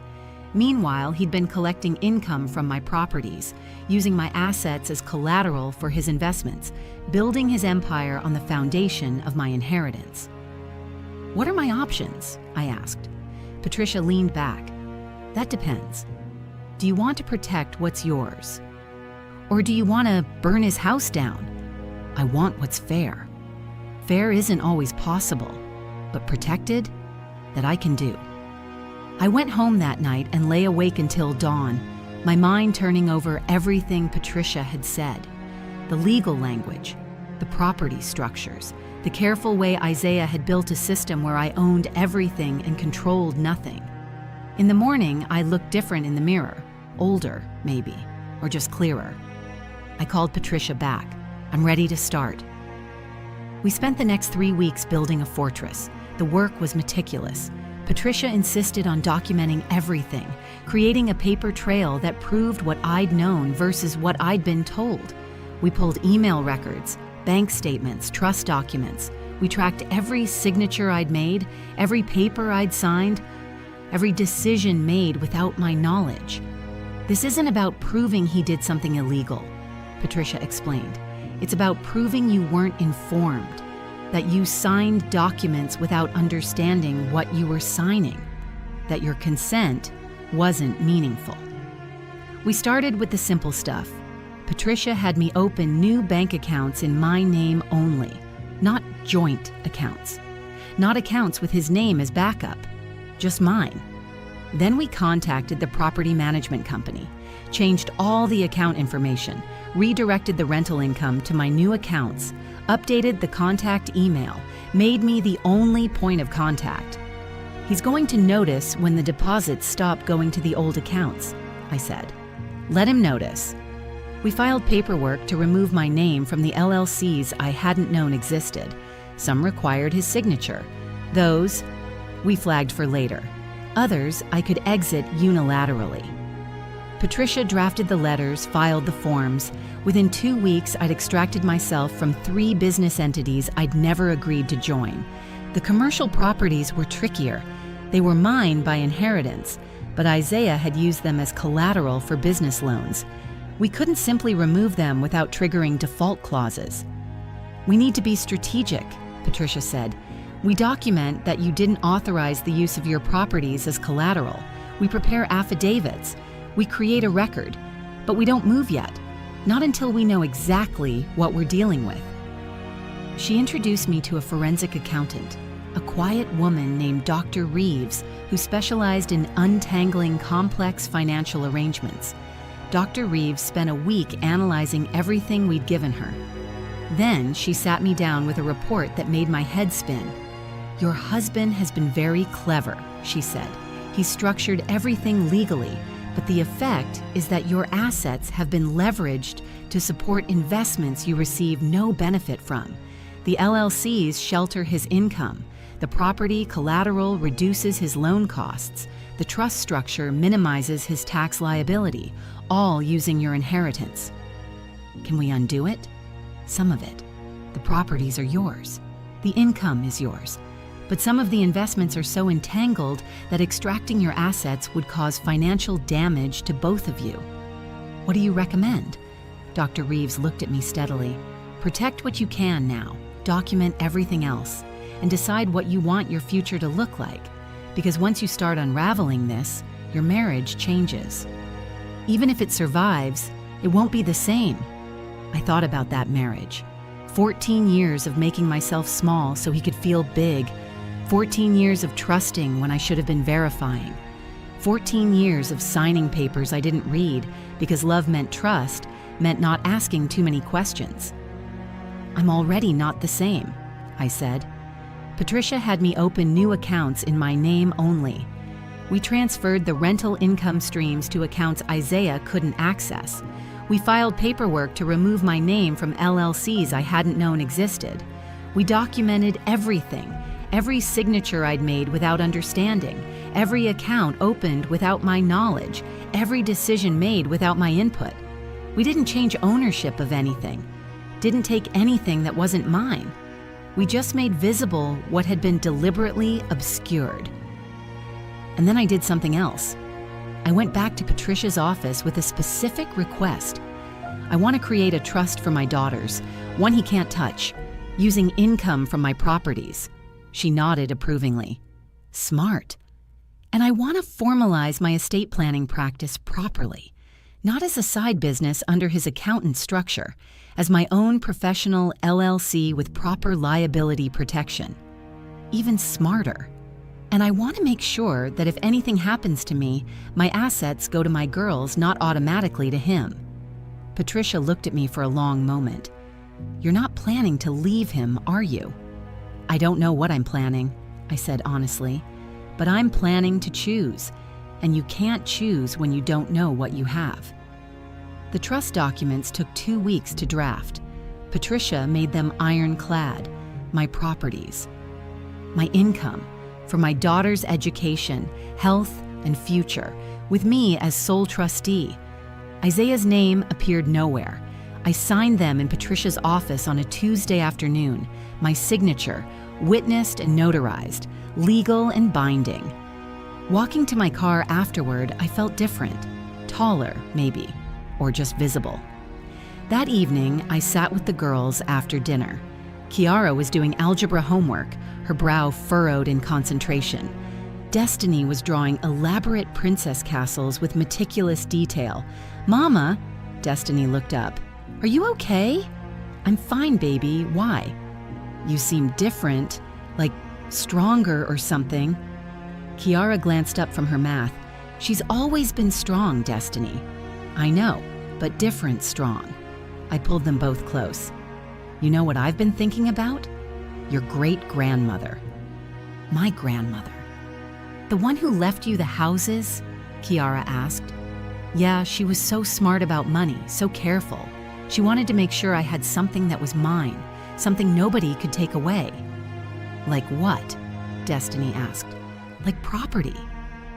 Meanwhile, he'd been collecting income from my properties, using my assets as collateral for his investments, building his empire on the foundation of my inheritance. "What are my options?" I asked. Patricia leaned back. "That depends. Do you want to protect what's yours? Or do you want to burn his house down? I want what's fair. Fair isn't always possible, but protected, that I can do." I went home that night and lay awake until dawn, my mind turning over everything Patricia had said. The legal language, the property structures, the careful way Isaiah had built a system where I owned everything and controlled nothing. In the morning, I looked different in the mirror, older, maybe, or just clearer. I called Patricia back. "I'm ready to start." We spent the next 3 weeks building a fortress. The work was meticulous. Patricia insisted on documenting everything, creating a paper trail that proved what I'd known versus what I'd been told. We pulled email records, bank statements, trust documents. We tracked every signature I'd made, every paper I'd signed, every decision made without my knowledge. "This isn't about proving he did something illegal," Patricia explained. "It's about proving you weren't informed, that you signed documents without understanding what you were signing, that your consent wasn't meaningful." We started with the simple stuff. Patricia had me open new bank accounts in my name only, not joint accounts, not accounts with his name as backup, just mine. Then we contacted the property management company, changed all the account information, redirected the rental income to my new accounts, updated the contact email, made me the only point of contact. "He's going to notice when the deposits stop going to the old accounts," I said. "Let him notice." We filed paperwork to remove my name from the LLCs I hadn't known existed. Some required his signature. Those we flagged for later. Others I could exit unilaterally. Patricia drafted the letters, filed the forms. Within 2 weeks, I'd extracted myself from 3 business entities I'd never agreed to join. The commercial properties were trickier. They were mine by inheritance, but Isaiah had used them as collateral for business loans. We couldn't simply remove them without triggering default clauses. "We need to be strategic," Patricia said. "We document that you didn't authorize the use of your properties as collateral. We prepare affidavits. We create a record, but we don't move yet, not until we know exactly what we're dealing with." She introduced me to a forensic accountant, a quiet woman named Dr. Reeves, who specialized in untangling complex financial arrangements. Dr. Reeves spent a week analyzing everything we'd given her. Then she sat me down with a report that made my head spin. "Your husband has been very clever," she said. "He's structured everything legally, but the effect is that your assets have been leveraged to support investments you receive no benefit from. The LLCs shelter his income. The property collateral reduces his loan costs. The trust structure minimizes his tax liability, all using your inheritance. Can we undo it? Some of it. The properties are yours. The income is yours. But some of the investments are so entangled that extracting your assets would cause financial damage to both of you. What do you recommend?" Dr. Reeves looked at me steadily. "Protect what you can now, document everything else, and decide what you want your future to look like. Because once you start unraveling this, your marriage changes. Even if it survives, it won't be the same." I thought about that marriage. 14 years of making myself small so he could feel big. 14 years of trusting when I should have been verifying. 14 years of signing papers I didn't read because love meant trust, meant not asking too many questions. "I'm already not the same," I said. Patricia had me open new accounts in my name only. We transferred the rental income streams to accounts Isaiah couldn't access. We filed paperwork to remove my name from LLCs I hadn't known existed. We documented everything, every signature I'd made without understanding, every account opened without my knowledge, every decision made without my input. We didn't change ownership of anything, didn't take anything that wasn't mine. We just made visible what had been deliberately obscured. And then I did something else. I went back to Patricia's office with a specific request. I want to create a trust for my daughters, one he can't touch, using income from my properties. She nodded approvingly. Smart. And I want to formalize my estate planning practice properly, not as a side business under his accountant structure, as my own professional LLC with proper liability protection. Even smarter. And I want to make sure that if anything happens to me, my assets go to my girls, not automatically to him. Patricia looked at me for a long moment. "You're not planning to leave him, are you?" "I don't know what I'm planning," I said honestly, "but I'm planning to choose, and you can't choose when you don't know what you have." The trust documents took 2 weeks to draft. Patricia made them ironclad, my properties, my income, for my daughter's education, health, and future, with me as sole trustee. Isaiah's name appeared nowhere. I signed them in Patricia's office on a Tuesday afternoon, my signature, witnessed and notarized, legal and binding. Walking to my car afterward, I felt different, taller, maybe, or just visible. That evening, I sat with the girls after dinner. Kiara was doing algebra homework, her brow furrowed in concentration. Destiny was drawing elaborate princess castles with meticulous detail. "Mama," Destiny looked up. "Are you okay?" "I'm fine, baby. Why?" "You seem different, like stronger or something." Kiara glanced up from her math. "She's always been strong, Destiny." "I know, but different strong." I pulled them both close. "You know what I've been thinking about? Your great-grandmother." "My grandmother? The one who left you the houses?" Kiara asked. "Yeah, she was so smart about money, so careful. She wanted to make sure I had something that was mine, something nobody could take away." "Like what?" Destiny asked. "Like property.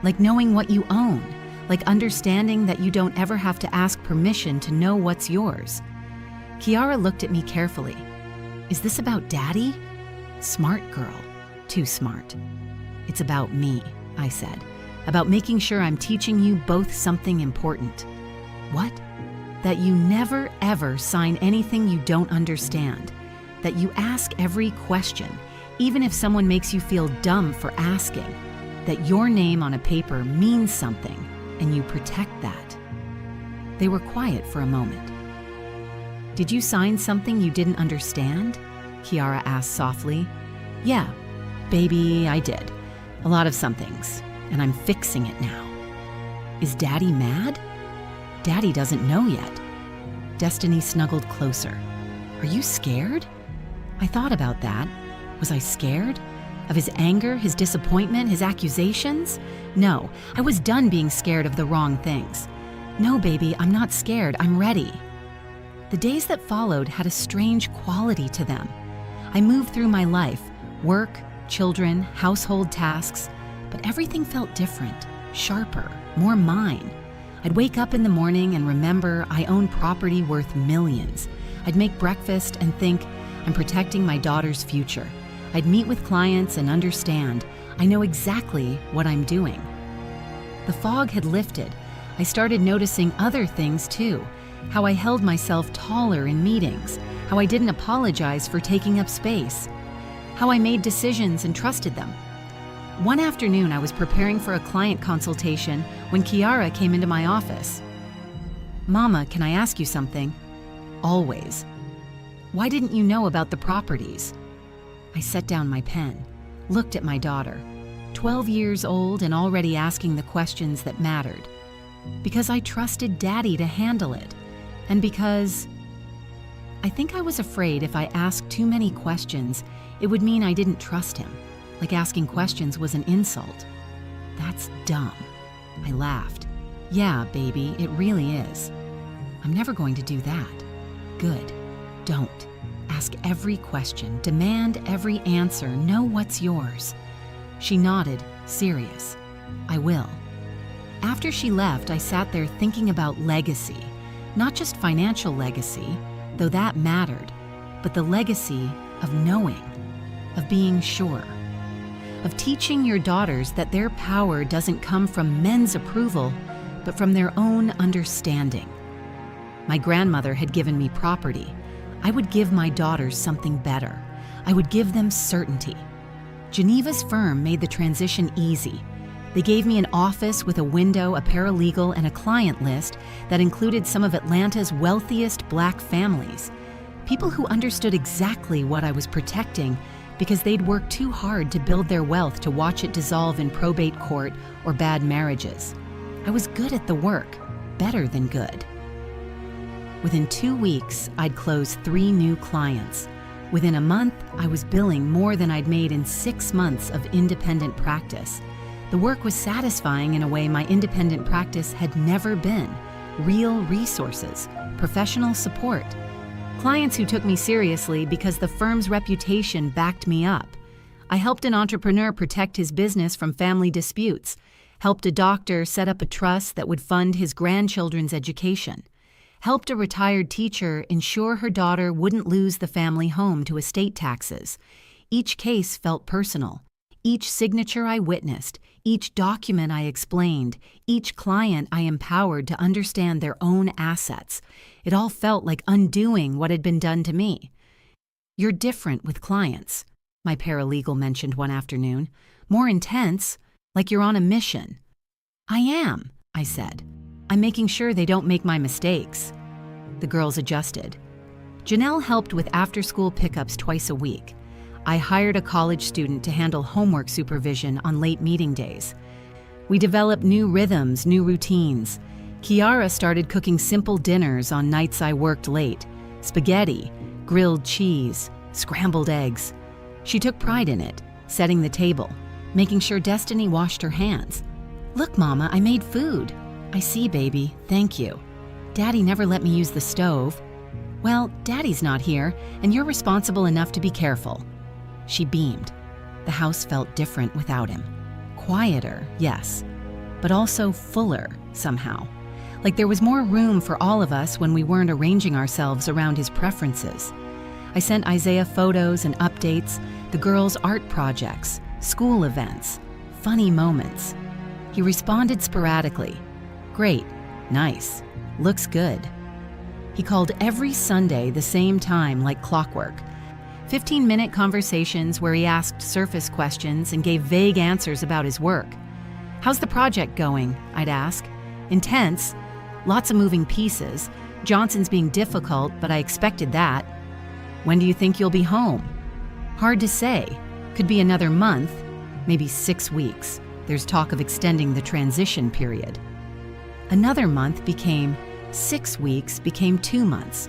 Like knowing what you own. Like understanding that you don't ever have to ask permission to know what's yours." Kiara looked at me carefully. "Is this about Daddy?" "Smart girl. Too smart." "It's about me," I said. "About making sure I'm teaching you both something important." "What?" "That you never ever sign anything you don't understand. That you ask every question, even if someone makes you feel dumb for asking. That your name on a paper means something, and you protect that." They were quiet for a moment. "Did you sign something you didn't understand?" Kiara asked softly. Yeah, baby, I did. A lot of somethings, and I'm fixing it now. Is Daddy mad? Daddy doesn't know yet. Destiny snuggled closer. Are you scared? I thought about that. Was I scared? Of his anger, his disappointment, his accusations? No, I was done being scared of the wrong things. No, baby, I'm not scared. I'm ready. The days that followed had a strange quality to them. I moved through my life, work, children, household tasks, but everything felt different, sharper, more mine. I'd wake up in the morning and remember I own property worth millions. I'd make breakfast and think, I'm protecting my daughter's future. I'd meet with clients and understand, I know exactly what I'm doing. The fog had lifted. I started noticing other things too. How I held myself taller in meetings, how I didn't apologize for taking up space, how I made decisions and trusted them. One afternoon, I was preparing for a client consultation when Kiara came into my office. Mama, can I ask you something? Always. Why didn't you know about the properties? I set down my pen, looked at my daughter, 12 years old and already asking the questions that mattered. Because I trusted Daddy to handle it. And because I think I was afraid if I asked too many questions, it would mean I didn't trust him, like asking questions was an insult. That's dumb. I laughed. Yeah, baby, it really is. I'm never going to do that. Good. Don't. Ask every question, demand every answer, know what's yours. She nodded, serious. I will. After she left, I sat there thinking about legacy. Not just financial legacy, though that mattered, but the legacy of knowing, of being sure, of teaching your daughters that their power doesn't come from men's approval, but from their own understanding. My grandmother had given me property. I would give my daughters something better. I would give them certainty. Geneva's firm made the transition easy. They gave me an office with a window, a paralegal, and a client list that included some of Atlanta's wealthiest Black families. People who understood exactly what I was protecting because they'd worked too hard to build their wealth to watch it dissolve in probate court or bad marriages. I was good at the work, better than good. Within 2 weeks, I'd closed 3 new clients. Within a month, I was billing more than I'd made in 6 months of independent practice. The work was satisfying in a way my independent practice had never been. Real resources, professional support. Clients who took me seriously because the firm's reputation backed me up. I helped an entrepreneur protect his business from family disputes, helped a doctor set up a trust that would fund his grandchildren's education, helped a retired teacher ensure her daughter wouldn't lose the family home to estate taxes. Each case felt personal. Each signature I witnessed, each document I explained, each client I empowered to understand their own assets. It all felt like undoing what had been done to me. You're different with clients, my paralegal mentioned one afternoon. More intense, like you're on a mission. I am, I said. I'm making sure they don't make my mistakes. The girls adjusted. Janelle helped with after-school pickups twice a week. I hired a college student to handle homework supervision on late meeting days. We developed new rhythms, new routines. Kiara started cooking simple dinners on nights I worked late. Spaghetti, grilled cheese, scrambled eggs. She took pride in it, setting the table, making sure Destiny washed her hands. Look, Mama, I made food. I see, baby, thank you. Daddy never let me use the stove. Well, Daddy's not here, and you're responsible enough to be careful. She beamed. The house felt different without him. Quieter, yes, but also fuller somehow. Like there was more room for all of us when we weren't arranging ourselves around his preferences. I sent Isaiah photos and updates, the girls' art projects, school events, funny moments. He responded sporadically. Great, nice, looks good. He called every Sunday the same time like clockwork. 15-minute conversations where he asked surface questions and gave vague answers about his work. How's the project going? I'd ask. Intense, lots of moving pieces. Johnson's being difficult, but I expected that. When do you think you'll be home? Hard to say. Could be another month, maybe 6 weeks. There's talk of extending the transition period. Another month became 6 weeks, became 2 months.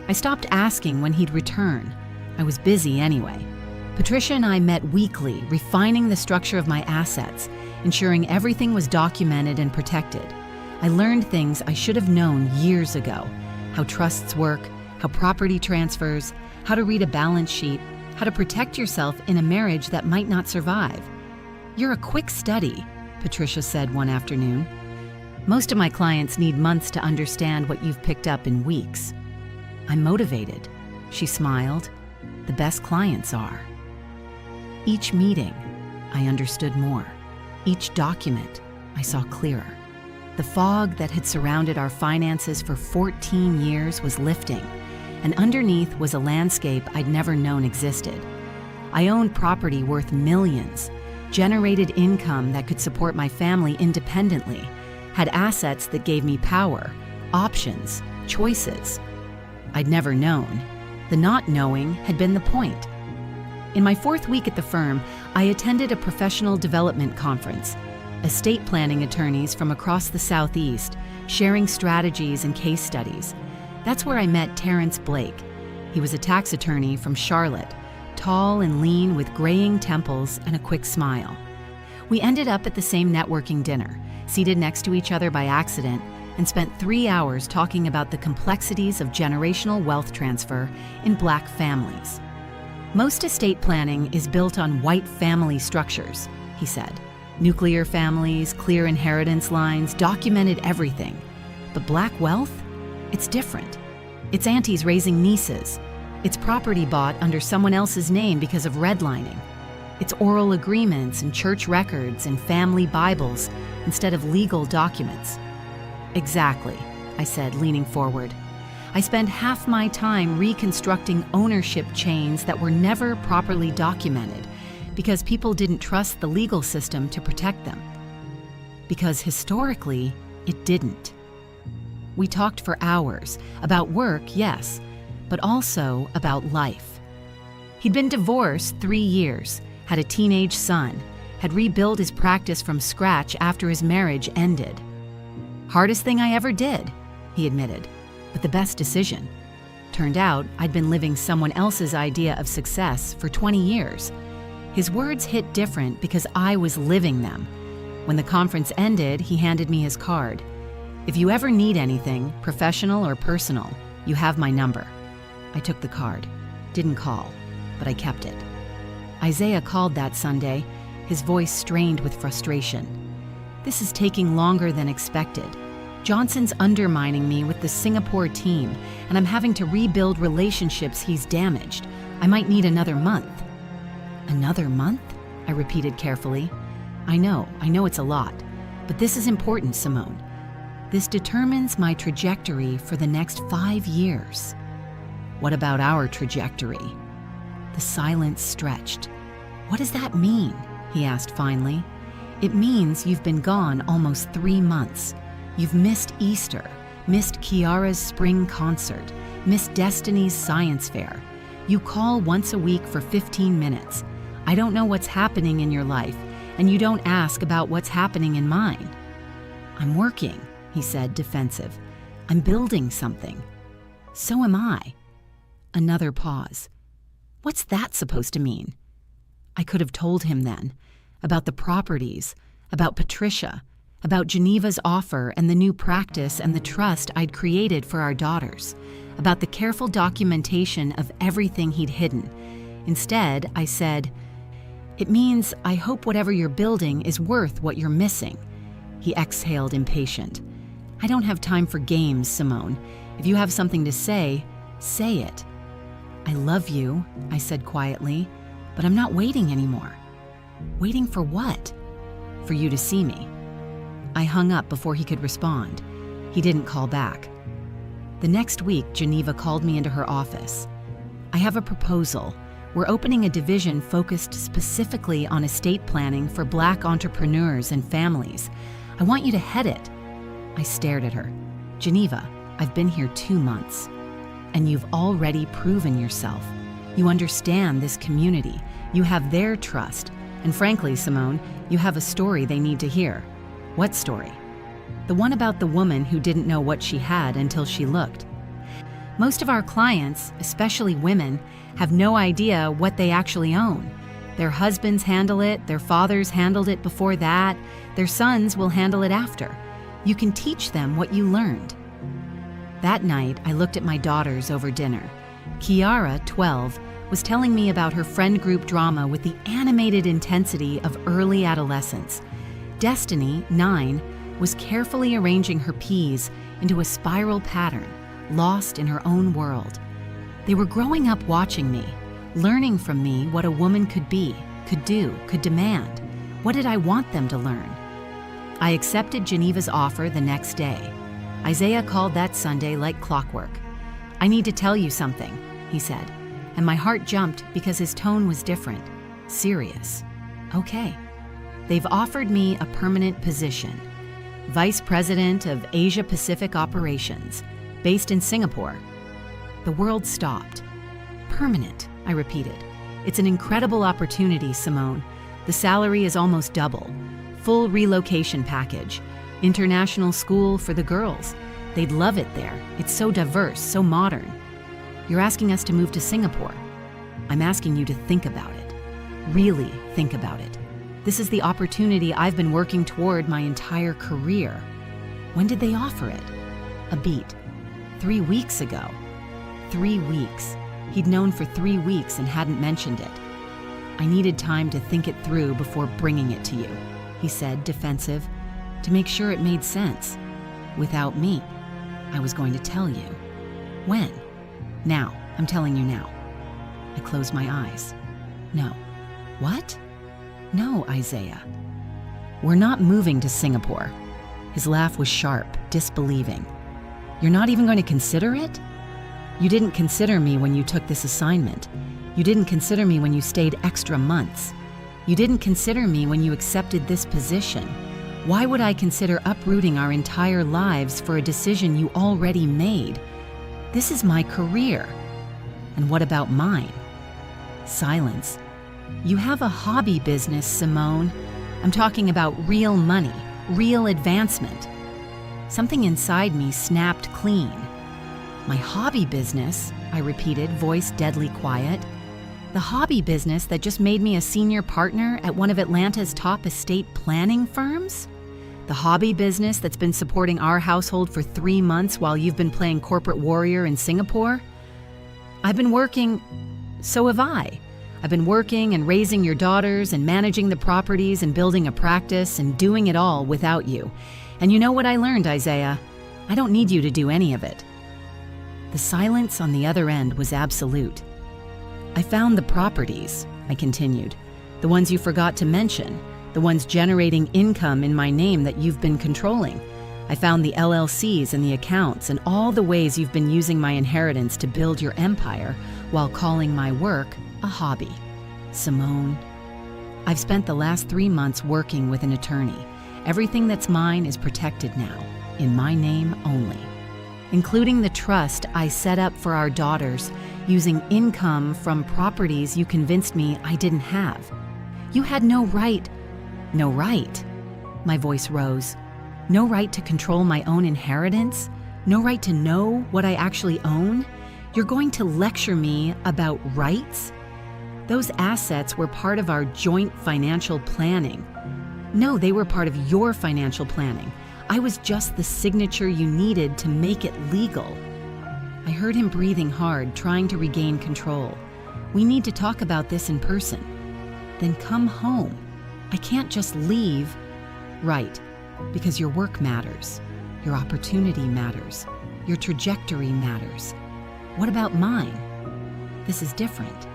I stopped asking when he'd return. I was busy anyway. Patricia and I met weekly, refining the structure of my assets, ensuring everything was documented and protected. I learned things I should have known years ago: how trusts work, how property transfers, how to read a balance sheet, how to protect yourself in a marriage that might not survive. "You're a quick study," Patricia said one afternoon. "Most of my clients need months to understand what you've picked up in weeks." "I'm motivated," she smiled. "The best clients are." Each meeting, I understood more. Each document, I saw clearer. The fog that had surrounded our finances for 14 years was lifting, and underneath was a landscape I'd never known existed. I owned property worth millions, generated income that could support my family independently, had assets that gave me power, options, choices. I'd never known. The not knowing had been the point. In my 4th week at the firm, I attended a professional development conference. Estate planning attorneys from across the Southeast, sharing strategies and case studies. That's where I met Terrence Blake. He was a tax attorney from Charlotte, tall and lean with graying temples and a quick smile. We ended up at the same networking dinner, seated next to each other by accident, and spent 3 hours talking about the complexities of generational wealth transfer in Black families. "Most estate planning is built on white family structures," he said. "Nuclear families, clear inheritance lines, documented everything. But Black wealth? It's different. It's aunties raising nieces. It's property bought under someone else's name because of redlining. It's oral agreements and church records and family Bibles instead of legal documents." "Exactly," I said, leaning forward. "I spend half my time reconstructing ownership chains that were never properly documented because people didn't trust the legal system to protect them. Because historically, it didn't." We talked for hours about work, yes, but also about life. He'd been divorced 3 years, had a teenage son, had rebuilt his practice from scratch after his marriage ended. "Hardest thing I ever did," he admitted, "but the best decision." Turned out I'd been living someone else's idea of success for 20 years. His words hit different because I was living them. When the conference ended, he handed me his card. "If you ever need anything, professional or personal, you have my number." I took the card. Didn't call, but I kept it. Isaiah called that Sunday, his voice strained with frustration. "This is taking longer than expected. Johnson's undermining me with the Singapore team, and I'm having to rebuild relationships he's damaged. I might need another month." "Another month?" I repeated carefully. I know it's a lot, but this is important, Simone. This determines my trajectory for the next 5 years." "What about our trajectory?" The silence stretched. "What does that mean?" he asked finally. "It means you've been gone almost 3 months. You've missed Easter, missed Kiara's spring concert, missed Destiny's science fair. You call once a week for 15 minutes. I don't know what's happening in your life, and you don't ask about what's happening in mine." "I'm working," he said, defensive. "I'm building something." "So am I." Another pause. What's that supposed to mean? I could have told him then, about the properties, about Patricia, about Geneva's offer and the new practice and the trust I'd created for our daughters, about the careful documentation of everything he'd hidden. Instead, I said, "It means I hope whatever you're building is worth what you're missing." He exhaled impatient. "I don't have time for games, Simone. If you have something to say, say it." "I love you," I said quietly, "but I'm not waiting anymore." "Waiting for what?" "For you to see me." I hung up before he could respond. He didn't call back. The next week, Geneva called me into her office. "I have a proposal. We're opening a division focused specifically on estate planning for Black entrepreneurs and families. I want you to head it." I stared at her. "Geneva, I've been here 2 months." And you've already proven yourself. You understand this community. You have their trust. And frankly, Simone, you have a story they need to hear. What story? The one about the woman who didn't know what she had until she looked. Most of our clients, especially women, have no idea what they actually own. Their husbands handle it, their fathers handled it before that, their sons will handle it after. You can teach them what you learned. That night, I looked at my daughters over dinner. Kiara, 12, was telling me about her friend group drama with the animated intensity of early adolescence. Destiny, 9, was carefully arranging her peas into a spiral pattern, lost in her own world. They were growing up watching me, learning from me what a woman could be, could do, could demand. What did I want them to learn? I accepted Geneva's offer the next day. Isaiah called that Sunday like clockwork. "I need to tell you something," he said, and my heart jumped because his tone was different, serious. "Okay." They've offered me a permanent position, Vice President of Asia Pacific Operations, based in Singapore. The world stopped. "Permanent," I repeated. "It's an incredible opportunity, Simone. The salary is almost double. Full relocation package. International school for the girls. They'd love it there. It's so diverse, so modern. You're asking us to move to Singapore. I'm asking you to think about it. Really think about it. This is the opportunity I've been working toward my entire career." When did they offer it? A beat. 3 weeks ago. 3 weeks. He'd known for 3 weeks and hadn't mentioned it. "I needed time to think it through before bringing it to you," he said, defensive, "to make sure it made sense. Without me, I was going to tell you." "When?" "Now. I'm telling you now." I closed my eyes. "No." "What?" "No, Isaiah. We're not moving to Singapore." His laugh was sharp, disbelieving. "You're not even going to consider it? You didn't consider me when you took this assignment. You didn't consider me when you stayed extra months. You didn't consider me when you accepted this position. Why would I consider uprooting our entire lives for a decision you already made? This is my career. And what about mine?" Silence. "You have a hobby business, Simone. I'm talking about real money, real advancement." Something inside me snapped clean. "My hobby business," I repeated, voice deadly quiet. "The hobby business that just made me a senior partner at one of Atlanta's top estate planning firms? The hobby business that's been supporting our household for 3 months while you've been playing corporate warrior in Singapore? I've been working, so have I. I've been working and raising your daughters and managing the properties and building a practice and doing it all without you. And you know what I learned, Isaiah? I don't need you to do any of it." The silence on the other end was absolute. "I found the properties," I continued, "the ones you forgot to mention, the ones generating income in my name that you've been controlling. I found the LLCs and the accounts and all the ways you've been using my inheritance to build your empire while calling my work a hobby. Simone, I've spent the last 3 months working with an attorney. Everything that's mine is protected now, in my name only, including the trust I set up for our daughters using income from properties you convinced me I didn't have. You had no right." "No right?" My voice rose. "No right to control my own inheritance? No right to know what I actually own? You're going to lecture me about rights? Those assets were part of our joint financial planning. No, they were part of your financial planning. I was just the signature you needed to make it legal." I heard him breathing hard, trying to regain control. "We need to talk about this in person." "Then come home. I can't just leave." "Right, because your work matters. Your opportunity matters. Your trajectory matters. What about mine? This is different.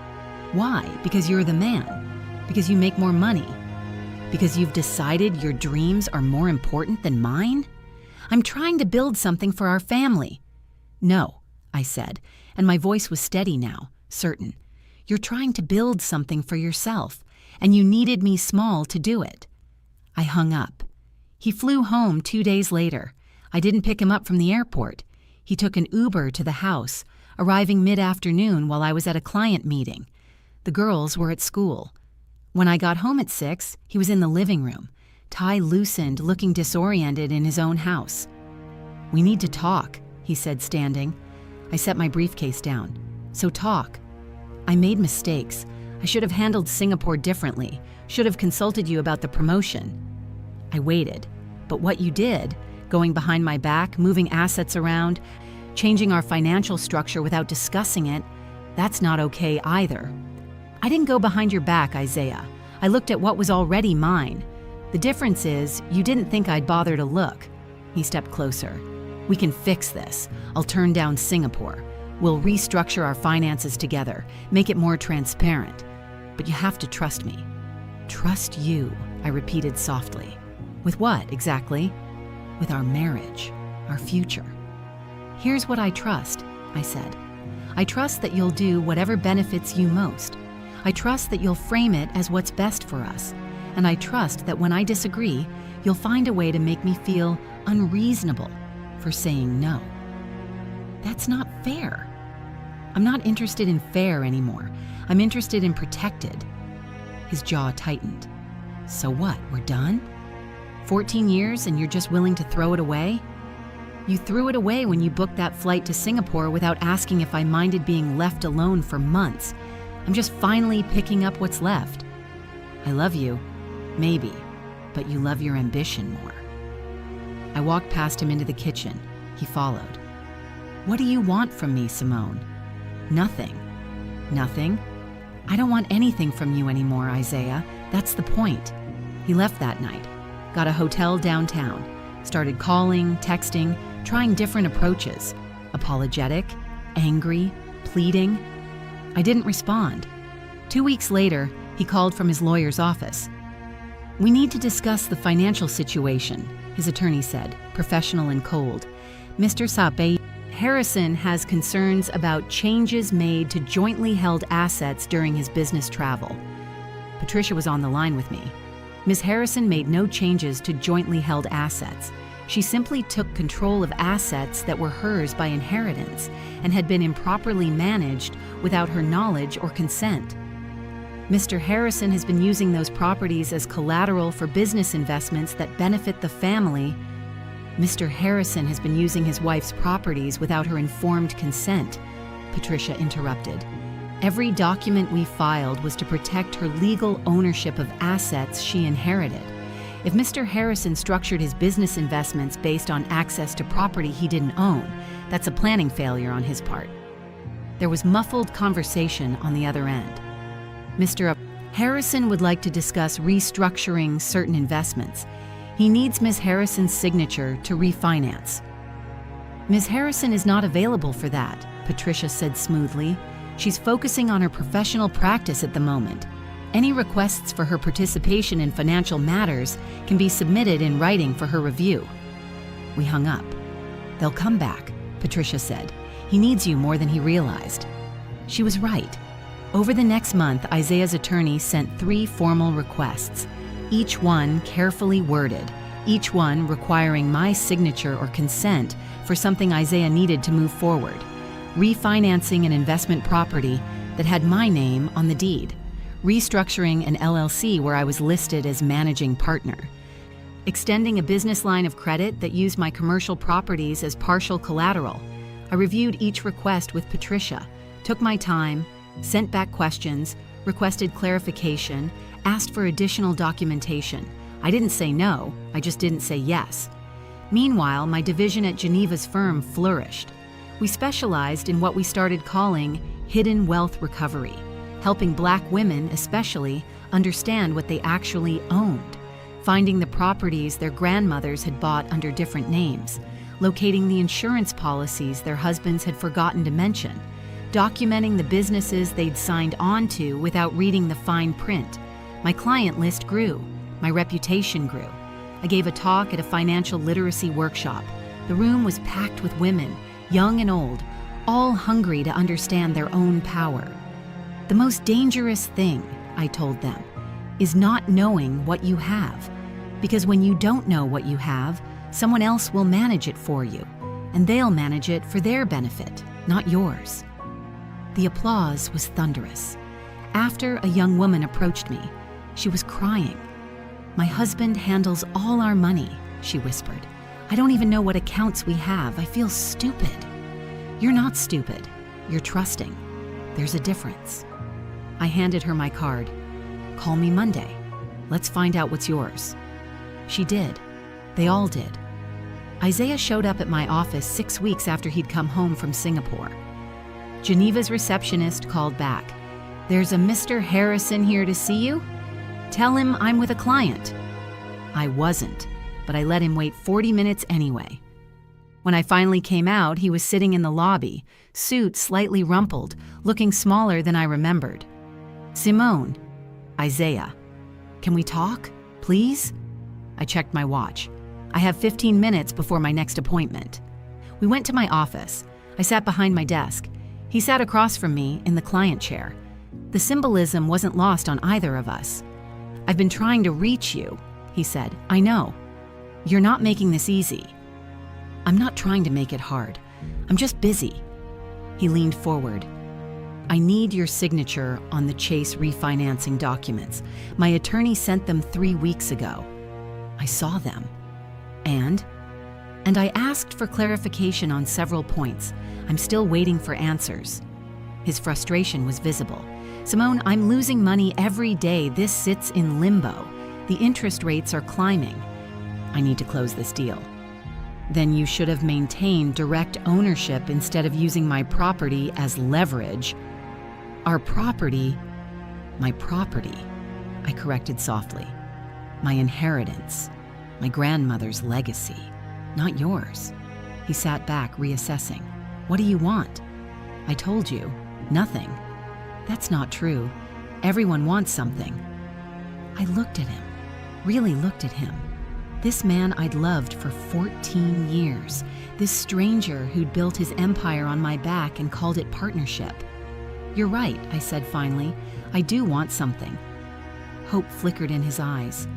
Why? Because you're the man. Because you make more money. Because you've decided your dreams are more important than mine? I'm trying to build something for our family." "No," I said, and my voice was steady now, certain. "You're trying to build something for yourself, and you needed me small to do it." I hung up. He flew home 2 days later. I didn't pick him up from the airport. He took an Uber to the house. arriving mid-afternoon while I was at a client meeting. The girls were at school. When I got home at 6, he was in the living room, tie loosened, looking disoriented in his own house. "We need to talk," he said, standing. I set my briefcase down. "So talk." "I made mistakes. I should have handled Singapore differently, should have consulted you about the promotion." I waited, but what you did, going behind my back, moving assets around, changing our financial structure without discussing it, that's not okay either. I didn't go behind your back, Isaiah. I looked at what was already mine. The difference is, you didn't think I'd bother to look. He stepped closer. "We can fix this. I'll turn down Singapore. We'll restructure our finances together, make it more transparent. But you have to trust me." "Trust you," I repeated softly. "With what, exactly?" "With our marriage, our future." "Here's what I trust," I said. "I trust that you'll do whatever benefits you most. I trust that you'll frame it as what's best for us. And I trust that when I disagree, you'll find a way to make me feel unreasonable for saying no." "That's not fair." "I'm not interested in fair anymore. I'm interested in protected." His jaw tightened. "So what, we're done? 14 years and you're just willing to throw it away?" "You threw it away when you booked that flight to Singapore without asking if I minded being left alone for months. I'm just finally picking up what's left." "I love you, maybe, but you love your ambition more." I walked past him into the kitchen. He followed. "What do you want from me, Simone?" "Nothing." "Nothing? I don't want anything from you anymore, Isaiah. That's the point." He left that night, got a hotel downtown, started calling, texting, trying different approaches. Apologetic, angry, pleading. I didn't respond. 2 weeks later, he called from his lawyer's office. "We need to discuss the financial situation," his attorney said, professional and cold. "Mr. Sape, Harrison has concerns about changes made to jointly held assets during his business travel." Patricia was on the line with me. "Ms. Harrison made no changes to jointly held assets. She simply took control of assets that were hers by inheritance and had been improperly managed without her knowledge or consent. Mr. Harrison has been using those properties as collateral for business investments that benefit the family." "Mr. Harrison has been using his wife's properties without her informed consent," Patricia interrupted. "Every document we filed was to protect her legal ownership of assets she inherited. If Mr. Harrison structured his business investments based on access to property he didn't own, that's a planning failure on his part." There was muffled conversation on the other end. "Mr. Harrison would like to discuss restructuring certain investments. He needs Ms. Harrison's signature to refinance." "Ms. Harrison is not available for that," Patricia said smoothly. "She's focusing on her professional practice at the moment. Any requests for her participation in financial matters can be submitted in writing for her review." We hung up. "They'll come back," Patricia said. "He needs you more than he realized." She was right. Over the next month, Isaiah's attorney sent 3 formal requests, each one carefully worded, each one requiring my signature or consent for something Isaiah needed to move forward: refinancing an investment property that had my name on the deed, restructuring an LLC where I was listed as managing partner, extending a business line of credit that used my commercial properties as partial collateral. I reviewed each request with Patricia, took my time, sent back questions, requested clarification, asked for additional documentation. I didn't say no, I just didn't say yes. Meanwhile, my division at Geneva's firm flourished. We specialized in what we started calling hidden wealth recovery, helping Black women especially understand what they actually owned, finding the properties their grandmothers had bought under different names, locating the insurance policies their husbands had forgotten to mention, documenting the businesses they'd signed on to without reading the fine print. My client list grew. My reputation grew. I gave a talk at a financial literacy workshop. The room was packed with women, young and old, all hungry to understand their own power. "The most dangerous thing," I told them, "is not knowing what you have. Because when you don't know what you have, someone else will manage it for you, and they'll manage it for their benefit." not yours." The applause was thunderous. After, a young woman approached me. She was crying. "My husband handles all our money," she whispered. "I don't even know what accounts we have. I feel stupid." "You're not stupid. You're trusting. There's a difference." I handed her my card. "Call me Monday. Let's find out what's yours." She did. They all did. Isaiah showed up at my office 6 weeks after he'd come home from Singapore. Geneva's receptionist called back. "There's a Mr. Harrison here to see you. Tell him I'm with a client." I wasn't, but I let him wait 40 minutes anyway. When I finally came out, he was sitting in the lobby, suit slightly rumpled, looking smaller than I remembered. "Simone." "Isaiah." "Can we talk, please?" I checked my watch. I have 15 minutes before my next appointment. We went to my office. I sat behind my desk. He sat across from me in the client chair. The symbolism wasn't lost on either of us. "I've been trying to reach you," he said. "I know. You're not making this easy." "I'm not trying to make it hard. I'm just busy." He leaned forward. "I need your signature on the Chase refinancing documents. My attorney sent them 3 weeks ago." I saw them. And I asked for clarification on several points. I'm still waiting for answers. His frustration was visible. "Simone, I'm losing money every day. This sits in limbo. The interest rates are climbing. I need to close this deal." "Then you should have maintained direct ownership instead of using my property as leverage." "Our property?" "My property," I corrected softly. "My inheritance, my grandmother's legacy, not yours." He sat back, reassessing. "What do you want?" "I told you, nothing." "That's not true. Everyone wants something." I looked at him, really looked at him. This man I'd loved for 14 years. This stranger who'd built his empire on my back and called it partnership. "You're right," I said finally. "I do want something." Hope flickered in his eyes.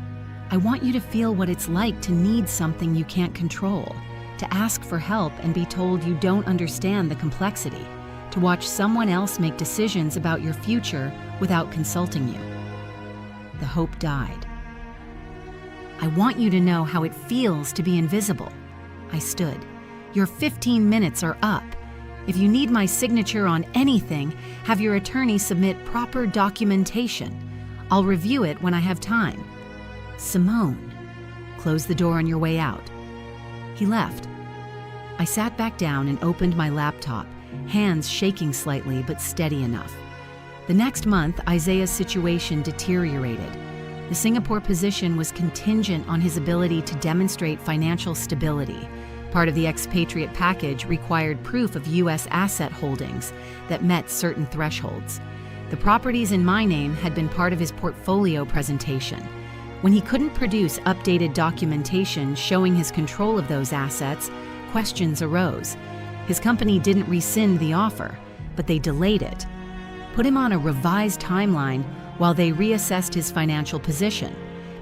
"I want you to feel what it's like to need something you can't control, to ask for help and be told you don't understand the complexity, to watch someone else make decisions about your future without consulting you." The hope died. "I want you to know how it feels to be invisible." I stood. "Your 15 minutes are up. If you need my signature on anything, have your attorney submit proper documentation. I'll review it when I have time." "Simone, close the door on your way out." He left. I sat back down and opened my laptop, hands shaking slightly but steady enough. The next month, Isaiah's situation deteriorated. The Singapore position was contingent on his ability to demonstrate financial stability. Part of the expatriate package required proof of U.S. asset holdings that met certain thresholds. The properties in my name had been part of his portfolio presentation. When he couldn't produce updated documentation showing his control of those assets, questions arose. His company didn't rescind the offer, but they delayed it. Put him on a revised timeline while they reassessed his financial position.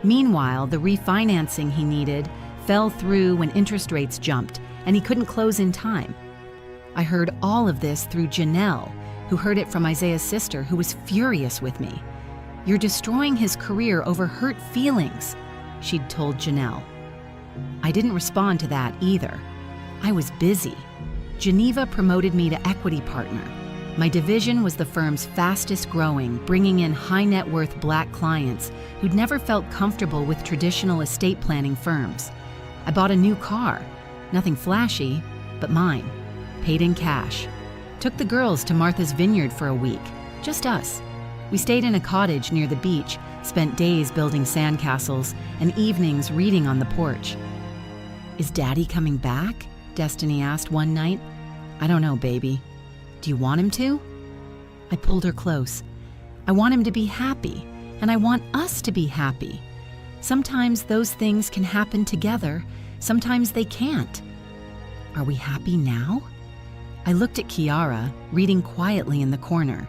Meanwhile, the refinancing he needed fell through when interest rates jumped, and he couldn't close in time. I heard all of this through Janelle, who heard it from Isaiah's sister, who was furious with me. "You're destroying his career over hurt feelings," she'd told Janelle. I didn't respond to that either. I was busy. Geneva promoted me to equity partner. My division was the firm's fastest growing, bringing in high net worth Black clients who'd never felt comfortable with traditional estate planning firms. I bought a new car, nothing flashy, but mine, paid in cash. Took the girls to Martha's Vineyard for a week, just us. We stayed in a cottage near the beach, spent days building sandcastles and evenings reading on the porch. "Is Daddy coming back?" Destiny asked one night. "I don't know, baby. Do you want him to?" I pulled her close. "I want him to be happy, and I want us to be happy. Sometimes those things can happen together, sometimes they can't. Are we happy now?" I looked at Kiara, reading quietly in the corner,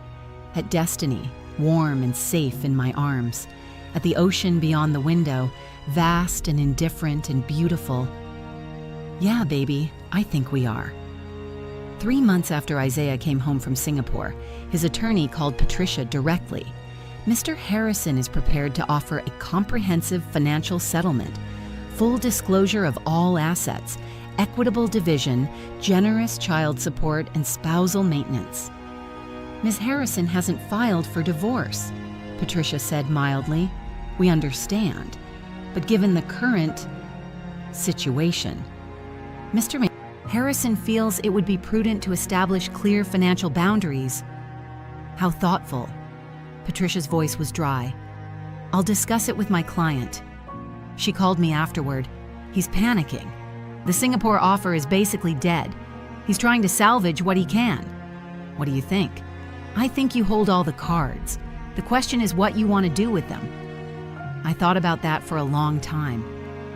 at Destiny, warm and safe in my arms, at the ocean beyond the window, vast and indifferent and beautiful. "Yeah, baby, I think we are." 3 months after Isaiah came home from Singapore, his attorney called Patricia directly. Mr. Harrison is prepared to offer a comprehensive financial settlement, full disclosure of all assets, equitable division, generous child support, and spousal maintenance. Ms. Harrison hasn't filed for divorce, Patricia said mildly. We understand, but given the current situation, Mr. Harrison feels it would be prudent to establish clear financial boundaries. How thoughtful. Patricia's voice was dry. I'll discuss it with my client. She called me afterward. He's panicking. The Singapore offer is basically dead. He's trying to salvage what he can. What do you think? I think you hold all the cards. The question is what you want to do with them. I thought about that for a long time.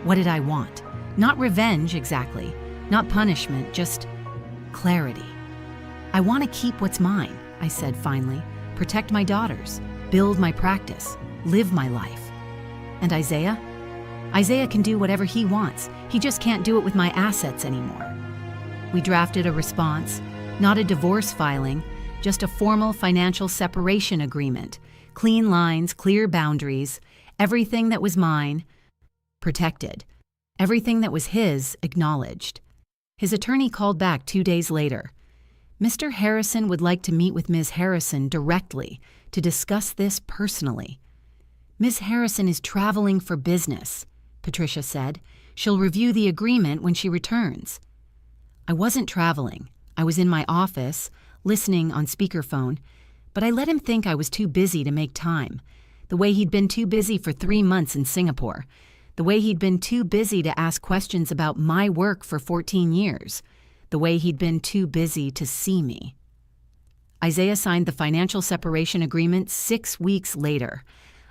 What did I want? Not revenge, exactly. Not punishment, just clarity. I want to keep what's mine, I said finally. Protect my daughters, build my practice, live my life. And Isaiah? Isaiah can do whatever he wants. He just can't do it with my assets anymore. We drafted a response, not a divorce filing, just a formal financial separation agreement. Clean lines, clear boundaries, everything that was mine, protected. Everything that was his, acknowledged. His attorney called back 2 days later. Mr. Harrison would like to meet with Ms. Harrison directly to discuss this personally. Ms. Harrison is traveling for business, Patricia said. She'll review the agreement when she returns. I wasn't traveling. I was in my office, listening on speakerphone, but I let him think I was too busy to make time, the way he'd been too busy for 3 months in Singapore, the way he'd been too busy to ask questions about my work for 14 years, the way he'd been too busy to see me. Isaiah signed the financial separation agreement 6 weeks later.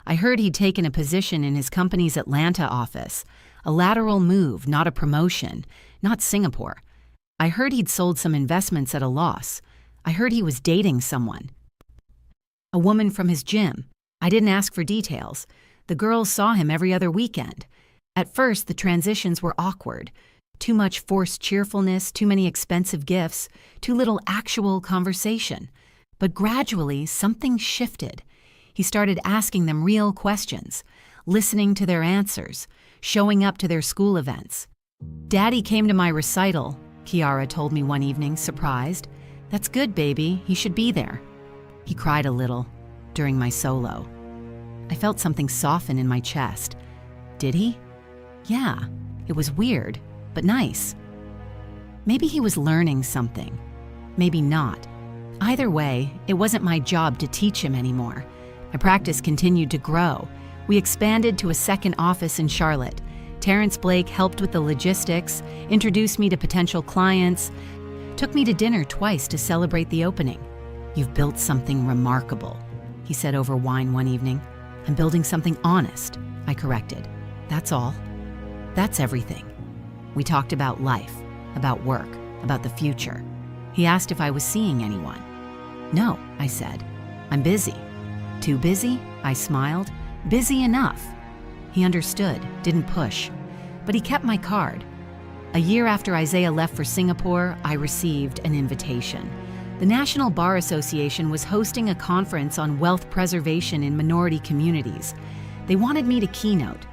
I heard he'd taken a position in his company's Atlanta office, a lateral move, not a promotion, not Singapore. I heard he'd sold some investments at a loss. I heard he was dating someone. A woman from his gym. I didn't ask for details. The girls saw him every other weekend. At first, the transitions were awkward. Too much forced cheerfulness, too many expensive gifts, too little actual conversation. But gradually, something shifted. He started asking them real questions, listening to their answers, showing up to their school events. Daddy came to my recital, Kiara told me one evening, surprised. That's good, baby. He should be there. He cried a little during my solo. I felt something soften in my chest. Did he? Yeah, it was weird, but nice. Maybe he was learning something. Maybe not. Either way, it wasn't my job to teach him anymore. My practice continued to grow. We expanded to a second office in Charlotte. Terrence Blake helped with the logistics, introduced me to potential clients, took me to dinner twice to celebrate the opening. You've built something remarkable, he said over wine one evening. I'm building something honest, I corrected. That's all. That's everything. We talked about life, about work, about the future. He asked if I was seeing anyone. No, I said. I'm busy. Too busy? I smiled. Busy enough. He understood, didn't push. But he kept my card. A year after Isaiah left for Singapore, I received an invitation. The National Bar Association was hosting a conference on wealth preservation in minority communities. They wanted me to keynote.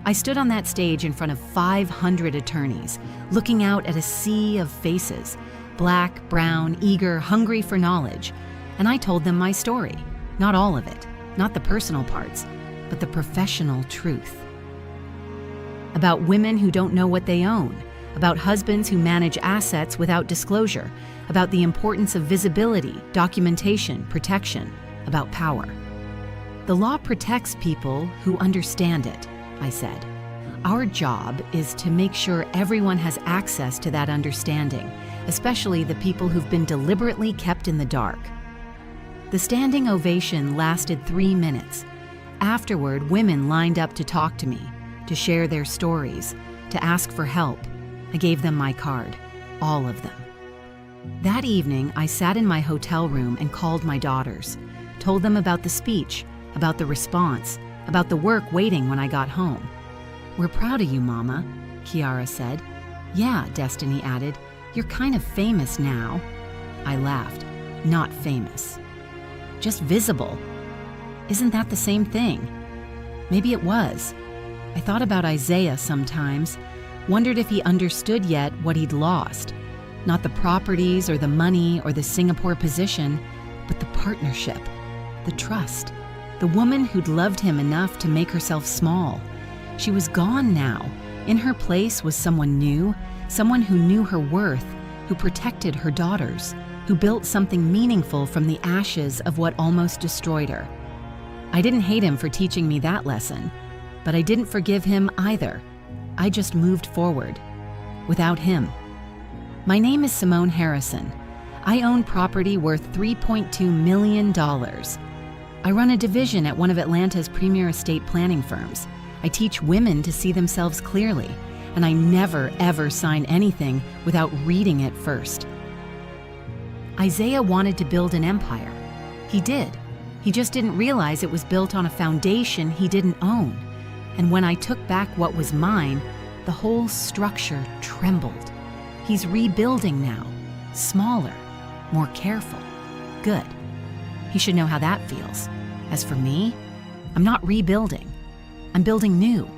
I stood on that stage in front of 500 attorneys, looking out at a sea of faces, black, brown, eager, hungry for knowledge. And I told them my story. Not all of it, not the personal parts, but the professional truth. About women who don't know what they own, about husbands who manage assets without disclosure, about the importance of visibility, documentation, protection, about power. The law protects people who understand it, I said. Our job is to make sure everyone has access to that understanding, especially the people who've been deliberately kept in the dark. The standing ovation lasted 3 minutes. Afterward, women lined up to talk to me, to share their stories, to ask for help. I gave them my card, all of them. That evening, I sat in my hotel room and called my daughters, told them about the speech, about the response, about the work waiting when I got home. We're proud of you, Mama, Kiara said. Yeah, Destiny added, you're kind of famous now. I laughed. Not famous. Just visible. Isn't that the same thing? Maybe it was. I thought about Isaiah sometimes, wondered if he understood yet what he'd lost. Not the properties or the money or the Singapore position, but the partnership, the trust. The woman who'd loved him enough to make herself small. She was gone now. In her place was someone new, someone who knew her worth, who protected her daughters, who built something meaningful from the ashes of what almost destroyed her. I didn't hate him for teaching me that lesson, but I didn't forgive him either. I just moved forward. Without him. My name is Simone Harrison. I own property worth $3.2 million. I run a division at one of Atlanta's premier estate planning firms. I teach women to see themselves clearly, and I never ever sign anything without reading it first. Isaiah wanted to build an empire. He did. He just didn't realize it was built on a foundation he didn't own. And when I took back what was mine, the whole structure trembled. He's rebuilding now, smaller, more careful. Good. He should know how that feels. As for me, I'm not rebuilding. I'm building new,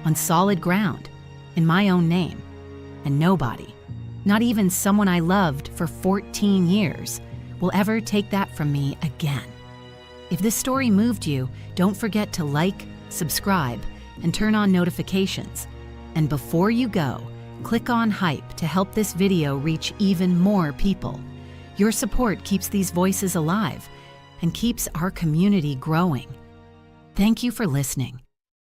on solid ground, in my own name. And nobody, not even someone I loved for 14 years, will ever take that from me again. If this story moved you, don't forget to like, subscribe, and turn on notifications. And before you go, click on hype to help this video reach even more people. Your support keeps these voices alive and keeps our community growing. Thank you for listening.